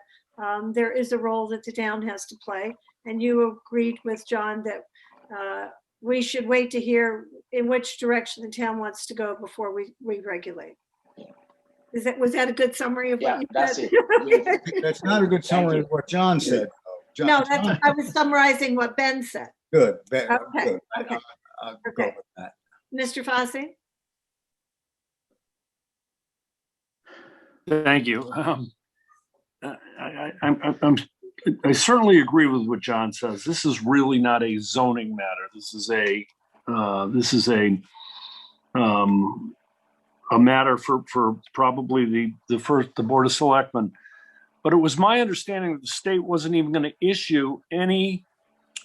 [SPEAKER 1] there is a role that the town has to play, and you agreed with John that we should wait to hear in which direction the town wants to go before we regulate. Was that a good summary of what you
[SPEAKER 12] that's
[SPEAKER 1] said?
[SPEAKER 12] it.
[SPEAKER 7] That's not a good summary of what John said.
[SPEAKER 1] No, I was summarizing what Ben said.
[SPEAKER 7] Good.
[SPEAKER 1] Okay.
[SPEAKER 7] Good.
[SPEAKER 1] Okay.
[SPEAKER 7] I'll go with that.
[SPEAKER 1] Mr. Fossey?
[SPEAKER 9] Thank you. I certainly agree with what John says. This is really not a zoning matter. This is a matter for probably the Board of Selectmen. But it was my understanding that the state wasn't even going to issue any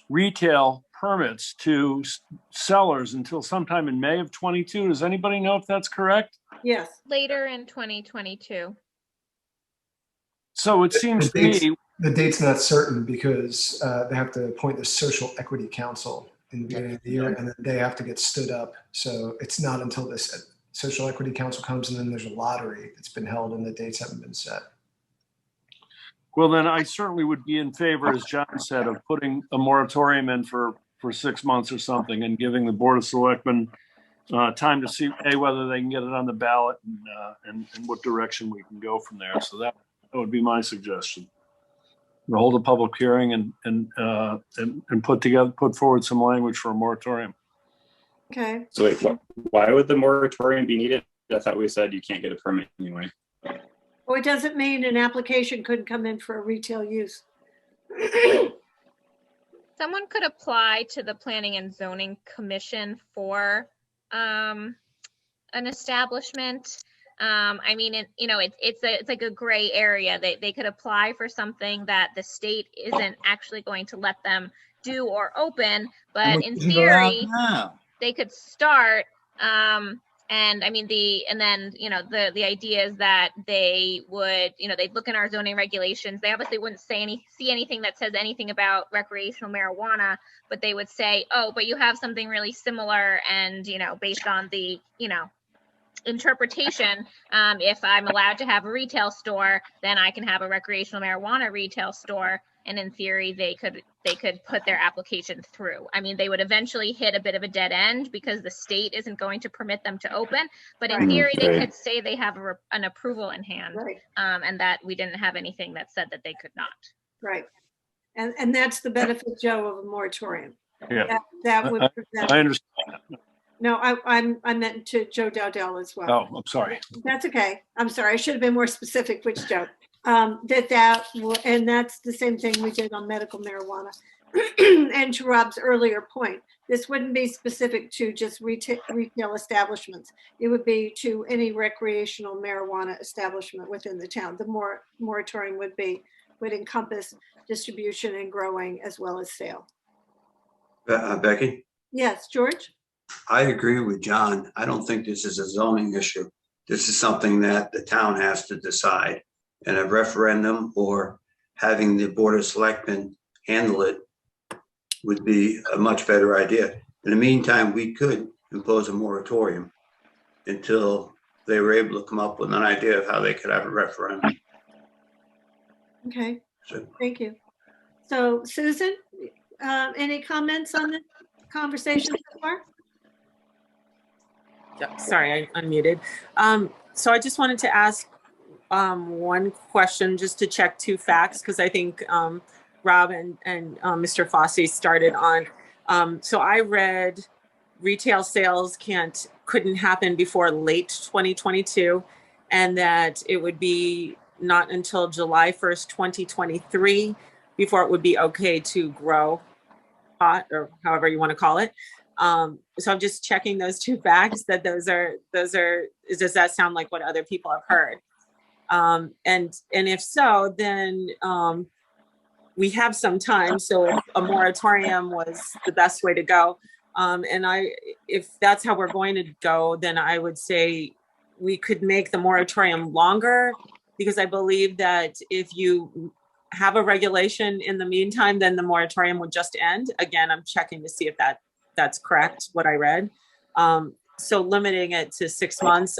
[SPEAKER 9] retail permits to sellers until sometime in May of 22. Does anybody know if that's correct?
[SPEAKER 1] Yes.
[SPEAKER 4] Later in 2022.
[SPEAKER 9] So it seems to me
[SPEAKER 10] the date's not certain because they have to appoint the Social Equity Council in the beginning of the year, and then they have to get stood up. So it's not until this Social Equity Council comes, and then there's a lottery that's been held, and the dates haven't been set.
[SPEAKER 9] Well, then I certainly would be in favor, as John said, of putting a moratorium in for 6 months or something, and giving the Board of Selectmen time to see whether they can get it on the ballot and what direction we can go from there. So that would be my suggestion. We'll hold a public hearing and put forward some language for a moratorium.
[SPEAKER 1] Okay.
[SPEAKER 13] So wait, why would the moratorium be needed? I thought we said you can't get a permit anyway.
[SPEAKER 1] Well, it doesn't mean an application couldn't come in for a retail use.
[SPEAKER 4] Someone could apply to the Planning and Zoning Commission for an establishment. I mean, it's like a gray area. They could apply for something that the state isn't actually going to let them do or open, but in theory, they could start. And I mean, the idea is that they would, they'd look in our zoning regulations. They obviously wouldn't see anything that says anything about recreational marijuana, but they would say, oh, but you have something really similar. And, based on the, interpretation, if I'm allowed to have a retail store, then I can have a recreational marijuana retail store. And in theory, they could put their application through. I mean, they would eventually hit a bit of a dead end because the state isn't going to permit them to open. But in theory, they could say they have an approval in hand, and that we didn't have anything that said that they could not.
[SPEAKER 1] Right. And that's the benefit, Joe, of a moratorium.
[SPEAKER 9] Yeah.
[SPEAKER 1] That would prevent.
[SPEAKER 9] I understand.
[SPEAKER 1] No, I meant to Joe Dowdell as well.
[SPEAKER 9] Oh, I'm sorry.
[SPEAKER 1] That's okay. I'm sorry. I should have been more specific, which Joe. And that's the same thing we did on medical marijuana. And to Rob's earlier point, this wouldn't be specific to just retail establishments. It would be to any recreational marijuana establishment within the town. The moratorium would encompass distribution and growing as well as sale.
[SPEAKER 14] Becky?
[SPEAKER 1] Yes, George?
[SPEAKER 14] I agree with John. I don't think this is a zoning issue. This is something that the town has to decide. And a referendum or having the Board of Selectmen handle it would be a much better idea. In the meantime, we could impose a moratorium until they were able to come up with an idea of how they could have a referendum.
[SPEAKER 1] Okay,
[SPEAKER 14] So,
[SPEAKER 1] thank you. So Susan, any comments on the conversation so far?
[SPEAKER 3] Yeah, sorry, I unmuted. So I just wanted to ask one question just to check two facts, because I think Rob and Mr. Fossey started on. So I read retail sales couldn't happen before late 2022, and that it would be not until July 1st, 2023 before it would be okay to grow pot, or however you want to call it. So I'm just checking those two facts, that those are, does that sound like what other people have heard? And if so, then we have some time. So if a moratorium was the best way to go, and if that's how we're going to go, then I would say we could make the moratorium longer, because I believe that if you have a regulation in the meantime, then the moratorium would just end. Again, I'm checking to see if that's correct, what I read. So limiting it to 6 months,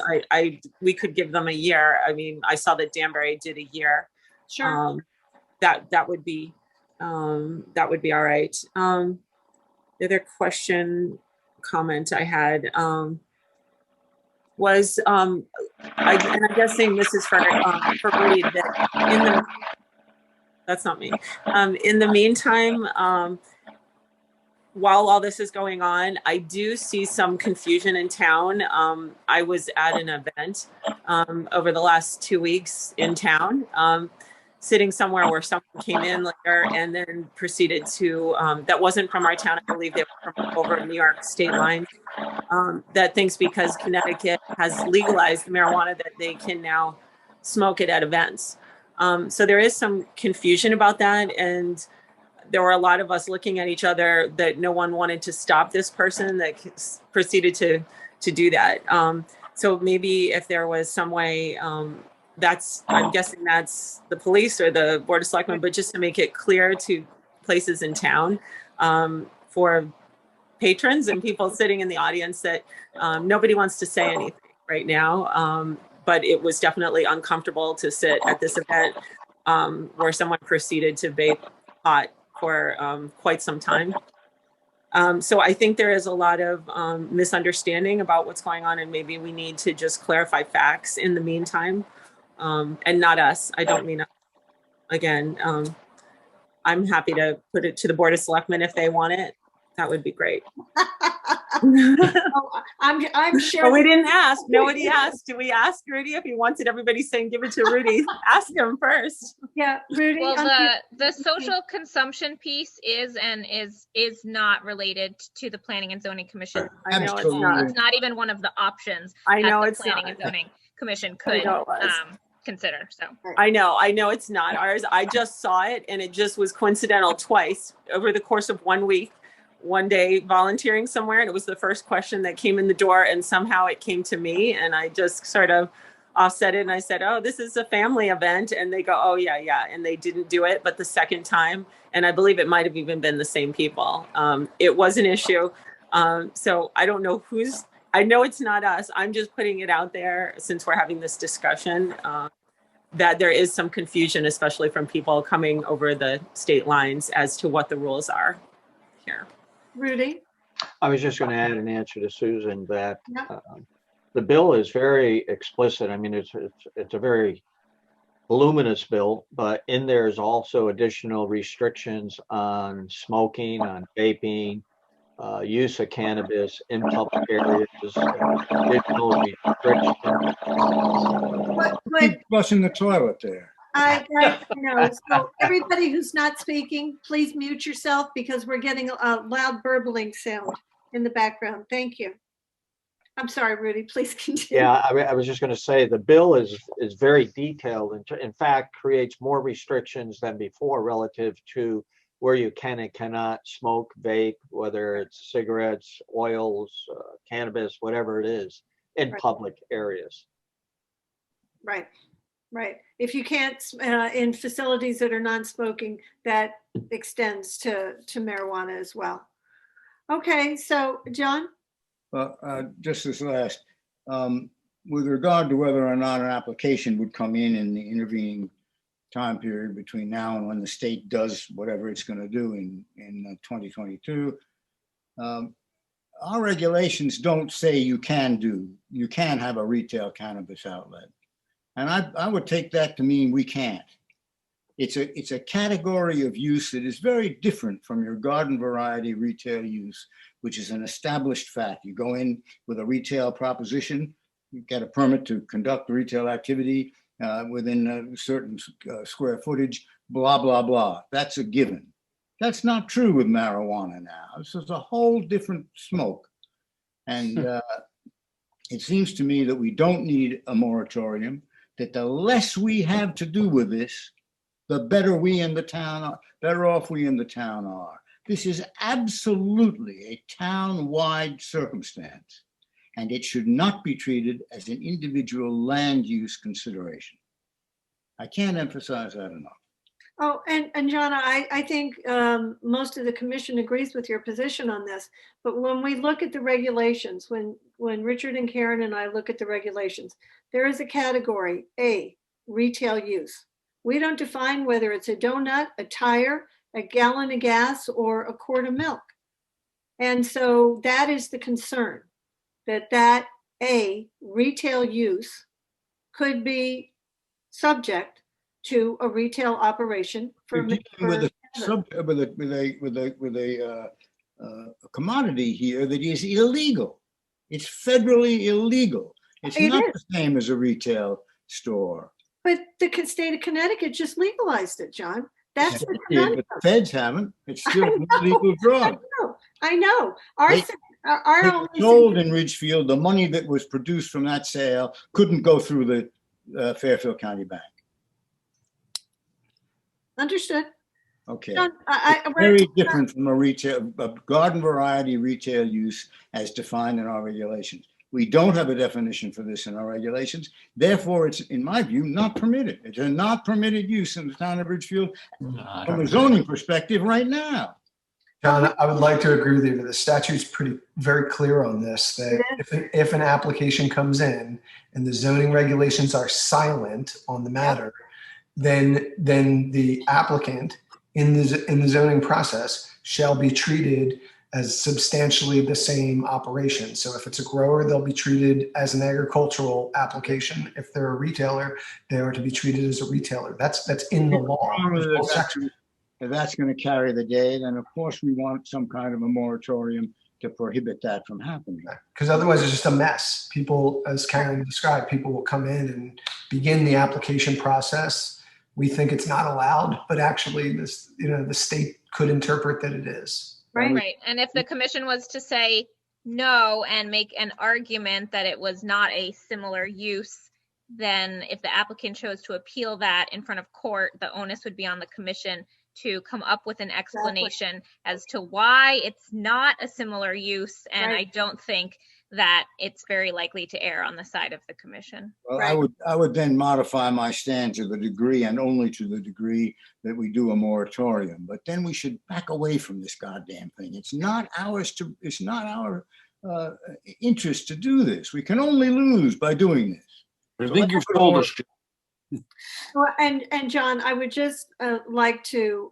[SPEAKER 3] we could give them a year. I mean, I saw that Danbury did a year.
[SPEAKER 1] Sure.
[SPEAKER 3] That would be all right. The other comment I had was, and I'm guessing this is for Reed, that that's not me. In the meantime, while all this is going on, I do see some confusion in town. I was at an event over the last 2 weeks in town, sitting somewhere where someone came in later and then proceeded to, that wasn't from our town, I believe they were from over New York state line, that thinks because Connecticut has legalized marijuana that they can now smoke it at events. So there is some confusion about that, and there were a lot of us looking at each other that no one wanted to stop this person that proceeded to do that. So maybe if there was some way, I'm guessing that's the police or the Board of Selectmen, but just to make it clear to places in town, for patrons and people sitting in the audience, that nobody wants to say anything right now. But it was definitely uncomfortable to sit at this event where someone proceeded to vape pot for quite some time. So I think there is a lot of misunderstanding about what's going on, and maybe we need to just clarify facts in the meantime, and not us. I don't mean us. Again, I'm happy to put it to the Board of Selectmen if they want it. That would be great.
[SPEAKER 1] I'm sure.
[SPEAKER 3] But we didn't ask. Nobody asked. Do we ask Rudy if he wants it? Everybody's saying give it to Rudy. Ask him first.
[SPEAKER 1] Yeah, Rudy.
[SPEAKER 4] Well, the social consumption piece is not related to the Planning and Zoning Commission.
[SPEAKER 3] I know it's not.
[SPEAKER 4] It's not even one of the options.
[SPEAKER 3] I know
[SPEAKER 4] that
[SPEAKER 3] it's
[SPEAKER 4] the Planning
[SPEAKER 3] not.
[SPEAKER 4] and Zoning Commission could consider. So
[SPEAKER 3] I know it's not ours. I just saw it, and it just was coincidental twice over the course of 1 week. One day volunteering somewhere, and it was the first question that came in the door, and somehow it came to me, and I just sort of offset it, and I said, oh, this is a family event, and they go, oh yeah, and they didn't do it. But the second time, and I believe it might have even been the same people, it was an issue. So I don't know I know it's not us. I'm just putting it out there since we're having this discussion, that there is some confusion, especially from people coming over the state lines, as to what the rules are here.
[SPEAKER 1] Rudy?
[SPEAKER 5] I was just going to add an answer to Susan that the bill is very explicit. I mean, it's a very voluminous bill, but in there is also additional restrictions on smoking, on vaping, use of cannabis in public areas, additional restrictions.
[SPEAKER 7] Keep flushing the toilet there.
[SPEAKER 1] I know. So everybody who's not speaking, please mute yourself, because we're getting a loud burbling sound in the background. Thank you. I'm sorry, Rudy, please continue.
[SPEAKER 5] Yeah, I was just going to say the bill is very detailed, and in fact creates more restrictions than before relative to where you can and cannot smoke, vape, whether it's cigarettes, oils, cannabis, whatever it is, in public areas.
[SPEAKER 1] Right. Right. If you can't, in facilities that are non-smoking, that extends to marijuana as well. Okay, so John?
[SPEAKER 7] Just this last, with regard to whether or not an application would come in the intervening time period between now and when the state does whatever it's going to do in 2022, our regulations don't say you can have a retail cannabis outlet. And I would take that to mean we can't. It's a category of use that is very different from your garden variety retail use, which is an established fact. You go in with a retail proposition, you get a permit to conduct retail activity within a certain square footage, blah, blah, blah. That's a given. That's not true with marijuana now. This is a whole different smoke. And it seems to me that we don't need a moratorium, that the less we have to do with this, the better we in the town are, better off we in the town are. This is absolutely a town-wide circumstance, and it should not be treated as an individual land use consideration. I can't emphasize that enough.
[SPEAKER 1] Oh, and John, I think most of the commission agrees with your position on this, but when we look at the regulations, when Richard and Karen and I look at the regulations, there is a category, A, retail use. We don't define whether it's a donut, a tire, a gallon of gas, or a quart of milk. And so that is the concern, that A, retail use could be subject to a retail operation for
[SPEAKER 7] with a commodity here that is illegal. It's federally illegal. It's not the same as a retail store.
[SPEAKER 1] But the state of Connecticut just legalized it, John. That's
[SPEAKER 7] but the feds haven't. It's still an illegal drug.
[SPEAKER 1] I know. Our
[SPEAKER 7] sold in Ridgefield, the money that was produced from that sale couldn't go through the Fairfield County Bank.
[SPEAKER 1] Understood.
[SPEAKER 7] Okay.
[SPEAKER 1] John,
[SPEAKER 7] very different from a garden variety retail use as defined in our regulations. We don't have a definition for this in our regulations. Therefore, it's, in my view, not permitted. It's a not permitted use in the town of Ridgefield from a zoning perspective right now.
[SPEAKER 10] John, I would like to agree with you, but the statute's very clear on this, that if an application comes in and the zoning regulations are silent on the matter, then the applicant in the zoning process shall be treated as substantially the same operation. So if it's a grower, they'll be treated as an agricultural application. If they're a retailer, they are to be treated as a retailer. That's in the law.
[SPEAKER 7] If that's going to carry the day, then of course we want some kind of a moratorium to prohibit that from happening.
[SPEAKER 10] Because otherwise it's just a mess. People, as Karen described, people will come in and begin the application process. We think it's not allowed, but actually this, the state could interpret that it is.
[SPEAKER 4] Right. And if the commission was to say no and make an argument that it was not a similar use, then if the applicant chose to appeal that in front of court, the onus would be on the commission to come up with an explanation as to why it's not a similar use. And I don't think that it's very likely to err on the side of the commission.
[SPEAKER 7] Well, I would then modify my stand to the degree and only to the degree that we do a moratorium. But then we should back away from this goddamn thing. It's not ours to. It's not our interest to do this. We can only lose by doing this.
[SPEAKER 9] I think you've told us.
[SPEAKER 1] Well, and John, I would just like to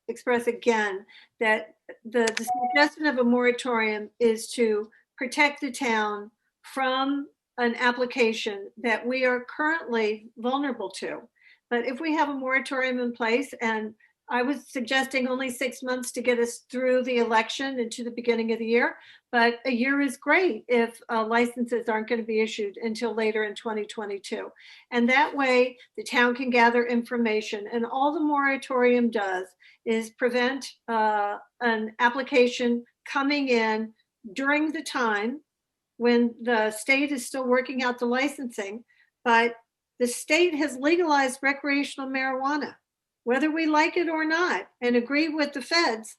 [SPEAKER 1] express again that the suggestion of a moratorium is to protect the town from an application that we are currently vulnerable to. But if we have a moratorium in place, and I was suggesting only 6 months to get us through the election and to the beginning of the year, but a year is great if licenses aren't going to be issued until later in 2022. And that way the town can gather information, and all the moratorium does is prevent an application coming in during the time when the state is still working out the licensing, but the state has legalized recreational marijuana. Whether we like it or not and agree with the feds,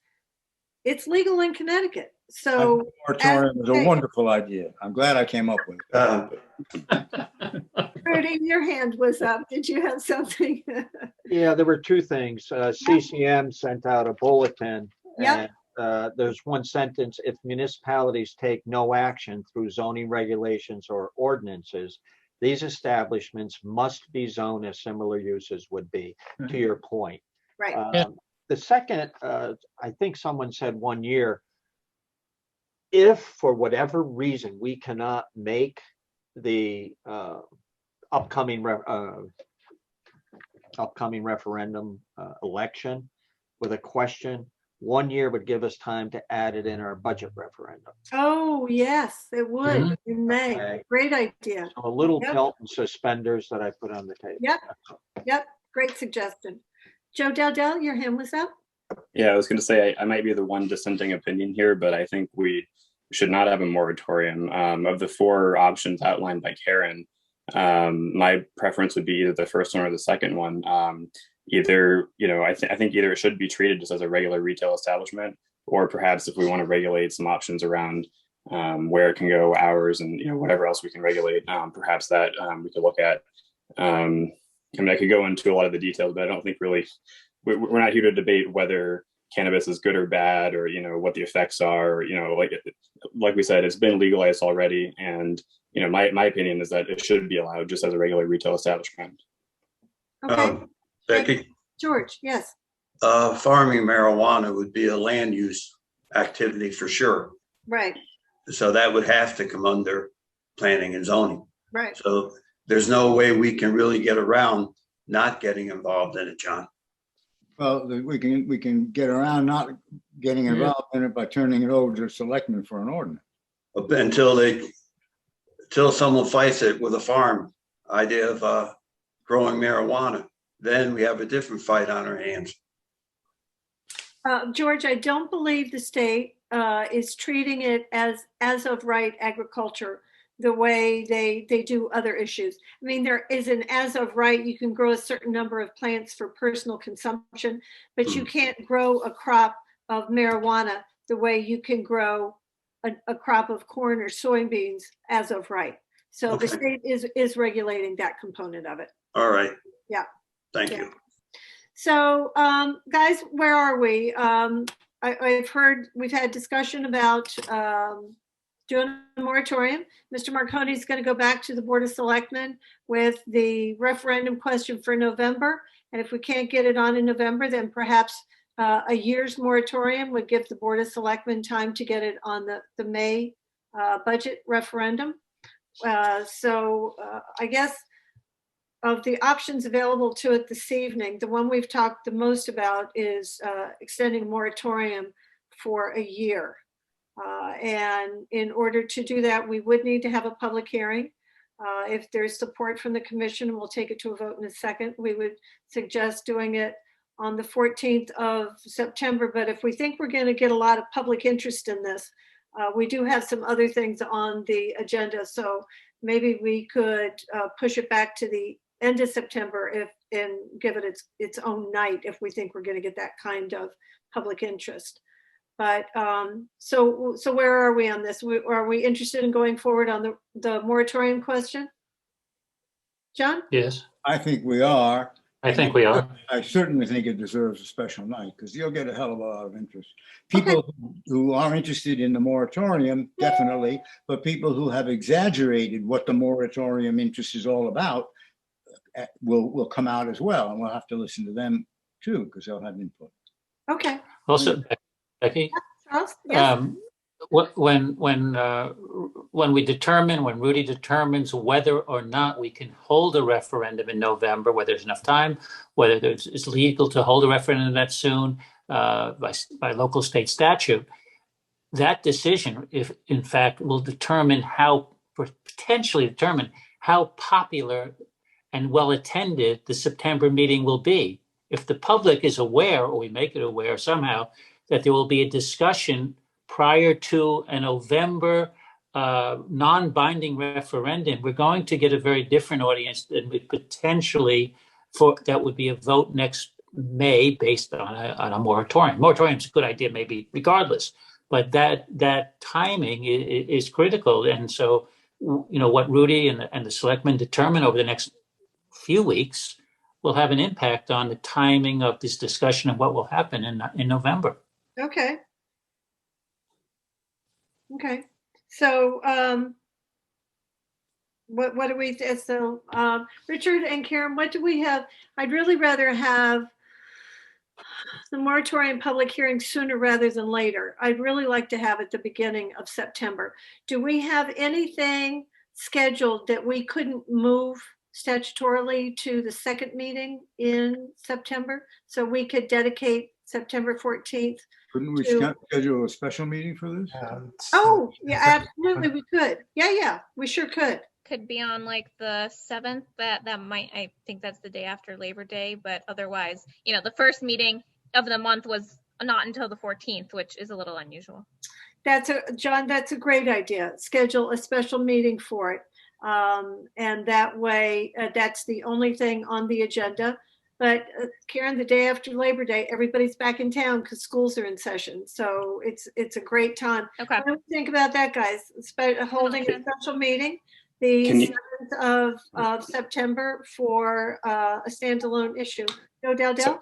[SPEAKER 1] it's legal in Connecticut. So
[SPEAKER 7] Moratorium is a wonderful idea. I'm glad I came up with it.
[SPEAKER 1] Rudy, your hand was up. Did you have something?
[SPEAKER 5] Yeah, there were two things. CCM sent out a bulletin.
[SPEAKER 1] Yep.
[SPEAKER 5] And there's one sentence: if municipalities take no action through zoning regulations or ordinances, these establishments must be zoned as similar uses would be, to your point.
[SPEAKER 1] Right.
[SPEAKER 5] The second, I think someone said 1 year, if for whatever reason we cannot make the upcoming referendum election with a question, 1 year would give us time to add it in our budget referendum.
[SPEAKER 1] Oh, yes, it would
[SPEAKER 5] Mhm.
[SPEAKER 1] in May.
[SPEAKER 5] Okay.
[SPEAKER 1] Great idea.
[SPEAKER 5] So a little
[SPEAKER 1] Yep.
[SPEAKER 5] belt and suspenders that I put on the table.
[SPEAKER 1] Yep. Yep. Great suggestion. Joe Dell, your hand was up.
[SPEAKER 13] Yeah, I was going to say I might be the one dissenting opinion here, but I think we should not have a moratorium. Of the four options outlined by Karen, my preference would be either the first one or the second one. Either, I think either it should be treated just as a regular retail establishment, or perhaps if we want to regulate some options around where it can go, hours, and whatever else we can regulate, perhaps that we could look at. I could go into a lot of the details, but I don't think really we're not here to debate whether cannabis is good or bad, or what the effects are. Like we said, it's been legalized already, and my opinion is that it should be allowed just as a regular retail establishment.
[SPEAKER 1] Okay.
[SPEAKER 14] Becky,
[SPEAKER 1] George, yes.
[SPEAKER 14] farming marijuana would be a land use activity for sure.
[SPEAKER 1] Right.
[SPEAKER 14] So that would have to come under planning and zoning.
[SPEAKER 1] Right.
[SPEAKER 14] So there's no way we can really get around not getting involved in it, John.
[SPEAKER 7] Well, we can get around not getting involved in it by turning it over to the selectmen for an ordinance.
[SPEAKER 14] Until someone fights it with a farm idea of growing marijuana, then we have a different fight on our hands.
[SPEAKER 1] George, I don't believe the state is treating it as of right agriculture the way they do other issues. I mean, there is an as of right, you can grow a certain number of plants for personal consumption, but you can't grow a crop of marijuana the way you can grow a crop of corn or soybeans as of right. So
[SPEAKER 14] Okay.
[SPEAKER 1] the state is regulating that component of it.
[SPEAKER 14] All right.
[SPEAKER 1] Yeah.
[SPEAKER 14] Thank
[SPEAKER 1] Yeah.
[SPEAKER 14] you.
[SPEAKER 1] So guys, where are we? I've heard we've had discussion about doing a moratorium. Mr. Marconi is going to go back to the Board of Selectmen with the referendum question for November. And if we can't get it on in November, then perhaps a year's moratorium would give the Board of Selectmen time to get it on the May budget referendum. So I guess of the options available to it this evening, the one we've talked the most about is extending moratorium for a year. And in order to do that, we would need to have a public hearing. If there's support from the commission, we'll take it to a vote in a second. We would suggest doing it on the 14th of September. But if we think we're going to get a lot of public interest in this, we do have some other things on the agenda. So maybe we could push it back to the end of September and give it its own night if we think we're going to get that kind of public interest. But so where are we on this? Are we interested in going forward on the moratorium question? John?
[SPEAKER 8] Yes,
[SPEAKER 7] I think we are.
[SPEAKER 8] I think we are.
[SPEAKER 7] I certainly think it deserves a special night because you'll get a hell of a lot of interest. People who are interested in the moratorium, definitely, but people who have exaggerated what the moratorium interest is all about will come out as well. And we'll have to listen to them too, because they'll have input.
[SPEAKER 1] Okay.
[SPEAKER 8] Also, Becky,
[SPEAKER 1] Charles? Yes.
[SPEAKER 8] when Rudy determines whether or not we can hold a referendum in November, whether there's enough time, whether it's legal to hold a referendum that soon by local state statute, that decision, if in fact, will potentially determine how popular and well attended the September meeting will be. If the public is aware, or we make it aware somehow, that there will be a discussion prior to a November non-binding referendum, we're going to get a very different audience than we potentially that would be a vote next May based on a moratorium. Moratorium is a good idea, maybe regardless, but that timing is critical. And so, what Rudy and the selectmen determine over the next few weeks will have an impact on the timing of this discussion and what will happen in November.
[SPEAKER 1] Okay. Okay. So, what do we, so, Richard and Karen, what do we have? I'd really rather have the moratorium public hearing sooner rather than later. I'd really like to have it the beginning of September. Do we have anything scheduled that we couldn't move statutorily to the second meeting in September? So we could dedicate September 14th.
[SPEAKER 7] Couldn't we schedule a special meeting for this?
[SPEAKER 1] Oh, yeah, absolutely, we could. Yeah, we sure could.
[SPEAKER 4] Could be on like the 7th. That might, I think that's the day after Labor Day, but otherwise, the first meeting of the month was not until the 14th, which is a little unusual.
[SPEAKER 1] John, that's a great idea. Schedule a special meeting for it. And that way, that's the only thing on the agenda. But Karen, the day after Labor Day, everybody's back in town because schools are in session. So it's a great time.
[SPEAKER 4] Okay.
[SPEAKER 1] What do you think about that, guys? Holding a special meeting the 7th of September for a standalone issue. No, Dell?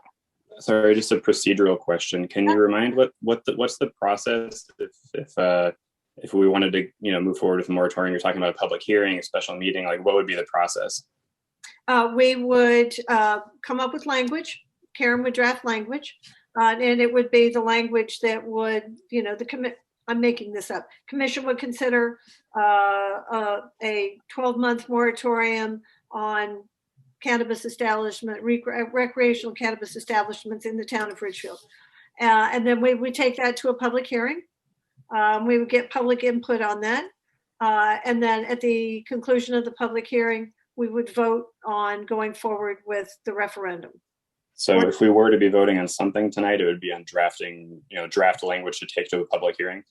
[SPEAKER 13] Sorry, just a procedural question. Can you remind what's the process if we wanted to move forward with a moratorium? You're talking about a public hearing, a special meeting. Like, what would be the process?
[SPEAKER 1] We would come up with language. Karen would draft language, and it would be the language that would, I'm making this up. Commission would consider a 12-month moratorium on cannabis establishment, recreational cannabis establishments in the town of Ridgefield. And then we would take that to a public hearing. We would get public input on that. And then at the conclusion of the public hearing, we would vote on going forward with the referendum.
[SPEAKER 13] So if we were to be voting on something tonight, it would be on drafting, draft language to take to a public hearing?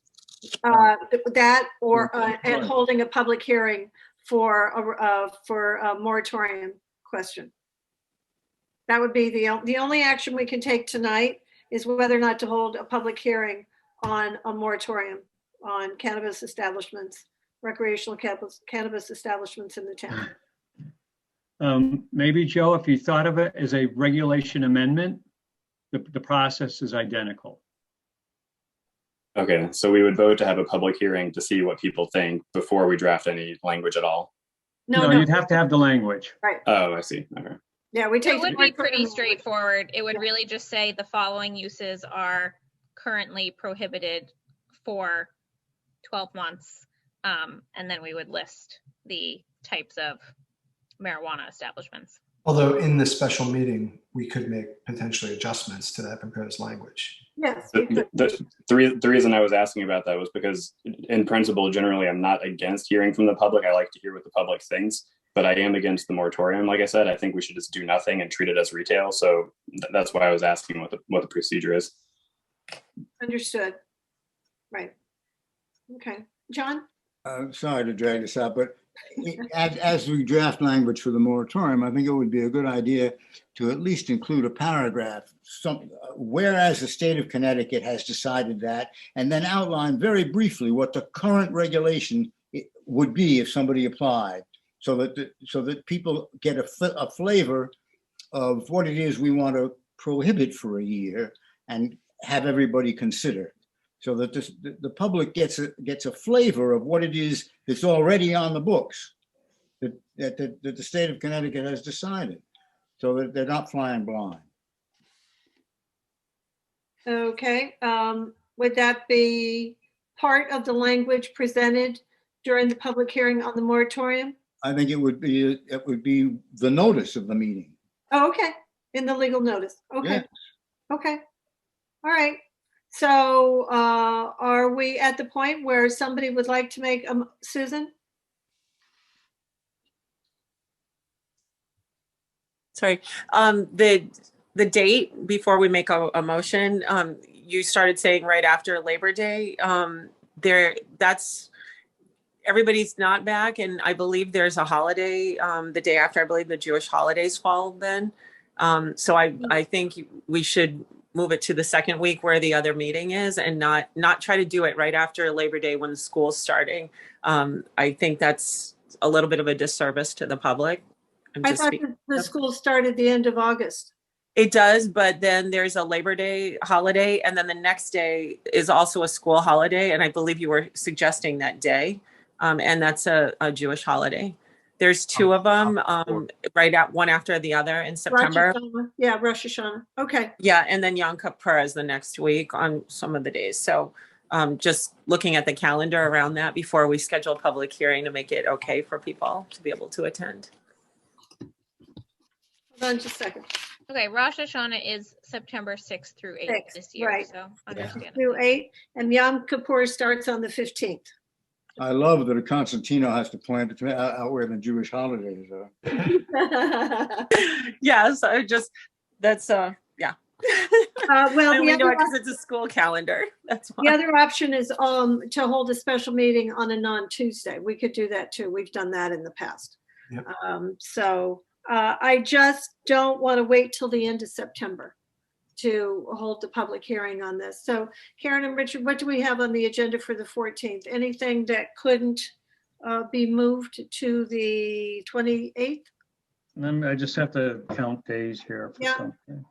[SPEAKER 1] That or and holding a public hearing for a moratorium question. That would be the only action we can take tonight is whether or not to hold a public hearing on a moratorium on cannabis establishments, recreational cannabis establishments in the town.
[SPEAKER 11] Maybe, Joe, if you thought of it as a regulation amendment, the process is identical.
[SPEAKER 13] Okay, so we would vote to have a public hearing to see what people think before we draft any language at all?
[SPEAKER 11] No, you'd have to have the language.
[SPEAKER 1] Right.
[SPEAKER 13] Oh, I see. Okay.
[SPEAKER 1] Yeah,
[SPEAKER 4] it would be pretty straightforward. It would really just say the following uses are currently prohibited for 12 months. And then we would list the types of marijuana establishments.
[SPEAKER 10] Although in the special meeting, we could make potentially adjustments to that proposed language.
[SPEAKER 1] Yes.
[SPEAKER 13] The reason I was asking about that was because in principle, generally, I'm not against hearing from the public. I like to hear what the public thinks, but I am against the moratorium. Like I said, I think we should just do nothing and treat it as retail. So that's why I was asking what the procedure is.
[SPEAKER 1] Understood. Right. Okay. John?
[SPEAKER 7] Sorry to drag this out, but as we draft language for the moratorium, I think it would be a good idea to at least include a paragraph, whereas the state of Connecticut has decided that, and then outline very briefly what the current regulation would be if somebody applied, so that people get a flavor of what it is we want to prohibit for a year and have everybody consider, so that the public gets a flavor of what it is that's already on the books that the state of Connecticut has decided, so that they're not flying blind.
[SPEAKER 1] Okay. Would that be part of the language presented during the public hearing on the moratorium?
[SPEAKER 7] I think it would be the notice of the meeting.
[SPEAKER 1] Oh, okay. In the legal notice. Okay.
[SPEAKER 7] Yeah.
[SPEAKER 1] Okay. All right. So are we at the point where somebody would like to make Susan?
[SPEAKER 3] Sorry, the date before we make a motion, you started saying right after Labor Day. That's everybody's not back, and I believe there's a holiday the day after. I believe the Jewish holidays fall then. So I think we should move it to the second week where the other meeting is, and not try to do it right after Labor Day when school's starting. I think that's a little bit of a disservice to the public.
[SPEAKER 1] I thought the school started the end of August.
[SPEAKER 3] It does, but then there's a Labor Day holiday, and then the next day is also a school holiday, and I believe you were suggesting that day, and that's a Jewish holiday. There's two of them, right at one after the other in September.
[SPEAKER 1] Rosh Hashanah. Yeah, Rosh Hashanah. Okay.
[SPEAKER 3] Yeah, and then Yom Kippur is the next week on some of the days. So just looking at the calendar around that before we schedule a public hearing to make it okay for people to be able to attend.
[SPEAKER 1] Hold on just a second.
[SPEAKER 4] Okay, Rosh Hashanah is September 6th through 8th this year,
[SPEAKER 1] right.
[SPEAKER 4] so understand.
[SPEAKER 1] Through 8, and Yom Kippur starts on the 15th.
[SPEAKER 7] I love that a Constantino has to plan to out where the Jewish holidays are.
[SPEAKER 3] Yeah, so that's yeah.
[SPEAKER 1] Well,
[SPEAKER 3] we know it because it's a school calendar. That's why.
[SPEAKER 1] The other option is to hold a special meeting on a non-Tuesday. We could do that too. We've done that in the past.
[SPEAKER 10] Yep.
[SPEAKER 1] I just don't want to wait till the end of September to hold the public hearing on this. So Karen and Richard, what do we have on the agenda for the 14th? Anything that couldn't be moved to the 28th?
[SPEAKER 11] I just have to count days here for something.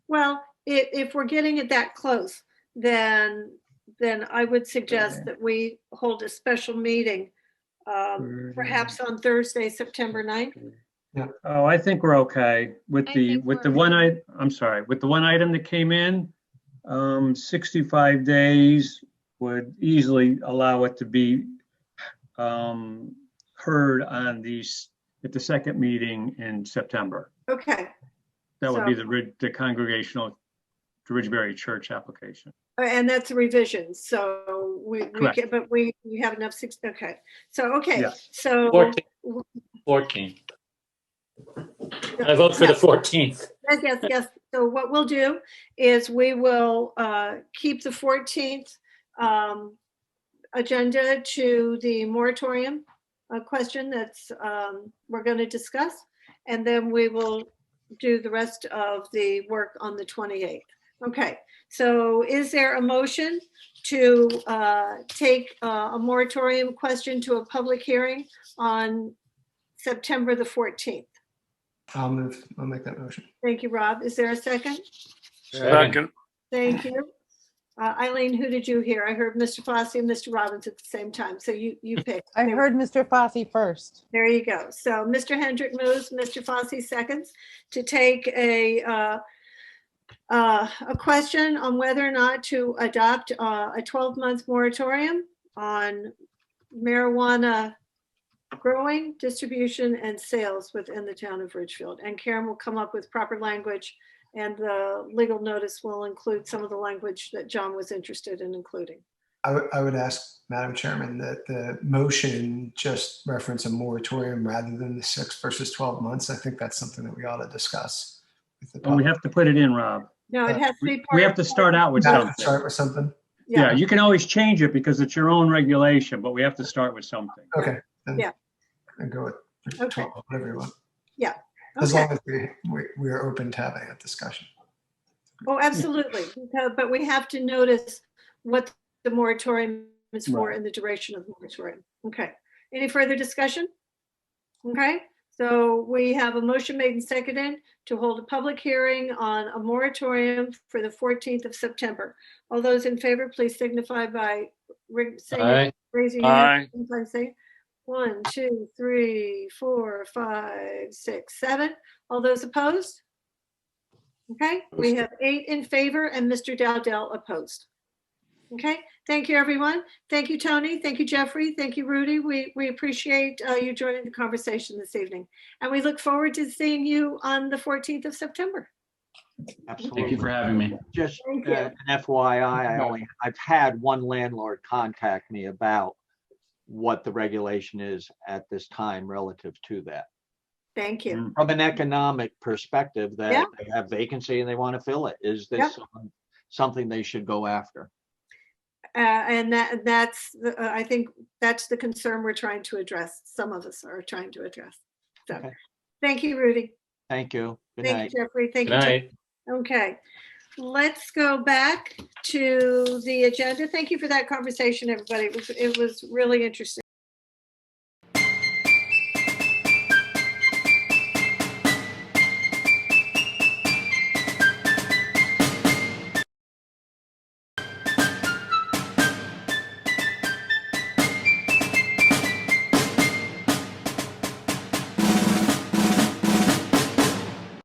[SPEAKER 1] Well, if we're getting it that close, then I would suggest that we hold a special meeting, perhaps on Thursday, September 9th.
[SPEAKER 11] Yeah. Oh, I think we're okay with the one item that came in. 65 days would easily allow it to be heard on at the second meeting in September.
[SPEAKER 1] Okay.
[SPEAKER 11] That would be the congregational Ridgebury Church application.
[SPEAKER 1] And that's a revision. So we can, but we have enough. Okay. So, okay.
[SPEAKER 8] Yeah.
[SPEAKER 1] So
[SPEAKER 8] 14. I vote for the 14th.
[SPEAKER 1] Yes. So what we'll do is we will keep the 14th agenda to the moratorium question that's we're going to discuss, and then we will do the rest of the work on the 28th. Okay. So is there a motion to take a moratorium question to a public hearing on September the 14th?
[SPEAKER 10] I'll make that motion.
[SPEAKER 1] Thank you, Rob. Is there a second?
[SPEAKER 9] Second.
[SPEAKER 1] Thank you. Eileen, who did you hear? I heard Mr. Fossey and Mr. Robbins at the same time. So you picked.
[SPEAKER 15] I heard Mr. Fossey first.
[SPEAKER 1] There you go. So Mr. Hendrick moves, Mr. Fossey seconds to take a question on whether or not to adopt a 12-month moratorium on marijuana growing, distribution, and sales within the town of Ridgefield. And Karen will come up with proper language, and the legal notice will include some of the language that John was interested in including.
[SPEAKER 10] I would ask, Madam Chairman, that the motion just reference a moratorium rather than the 6 versus 12 months. I think that's something that we ought to discuss.
[SPEAKER 11] We have to put it in, Rob.
[SPEAKER 1] No, it has to be part
[SPEAKER 11] we have to start out with something.
[SPEAKER 10] Start with something.
[SPEAKER 11] Yeah, you can always change it because it's your own regulation, but we have to start with something.
[SPEAKER 10] Okay. Then
[SPEAKER 1] yeah.
[SPEAKER 10] And go with 12, whatever you want.
[SPEAKER 1] Yeah.
[SPEAKER 10] As long as we are open to having a discussion.
[SPEAKER 1] Oh, absolutely. But we have to notice what the moratorium is for and the duration of the moratorium. Okay. Any further discussion? Okay. So we have a motion made and seconded to hold a public hearing on a moratorium for the 14th of September. All those in favor, please signify by raising your hand. Say 1, 2, 3, 4, 5, 6, 7. All those opposed? Okay, we have 8 in favor and Mr. Dowdell opposed. Okay, thank you, everyone. Thank you, Tony. Thank you, Jeffrey. Thank you, Rudy. We appreciate you joining the conversation this evening. And we look forward to seeing you on the 14th of September.
[SPEAKER 5] Absolutely.
[SPEAKER 2] Thank you for having me.
[SPEAKER 5] Just an FYI, I've had one landlord contact me about what the regulation is at this time relative to that.
[SPEAKER 1] Thank you.
[SPEAKER 5] From an economic perspective, that they have vacancy and they want to fill it. Is this something they should go after?
[SPEAKER 1] And that's I think that's the concern we're trying to address. Some of us are trying to address. So Thank you, Rudy.
[SPEAKER 5] Thank you. Good
[SPEAKER 1] Thank
[SPEAKER 5] night.
[SPEAKER 1] you, Jeffrey. Thank
[SPEAKER 8] Good
[SPEAKER 1] you.
[SPEAKER 8] night.
[SPEAKER 1] Okay. Let's go back to the agenda. Thank you for that conversation, everybody. It was really interesting.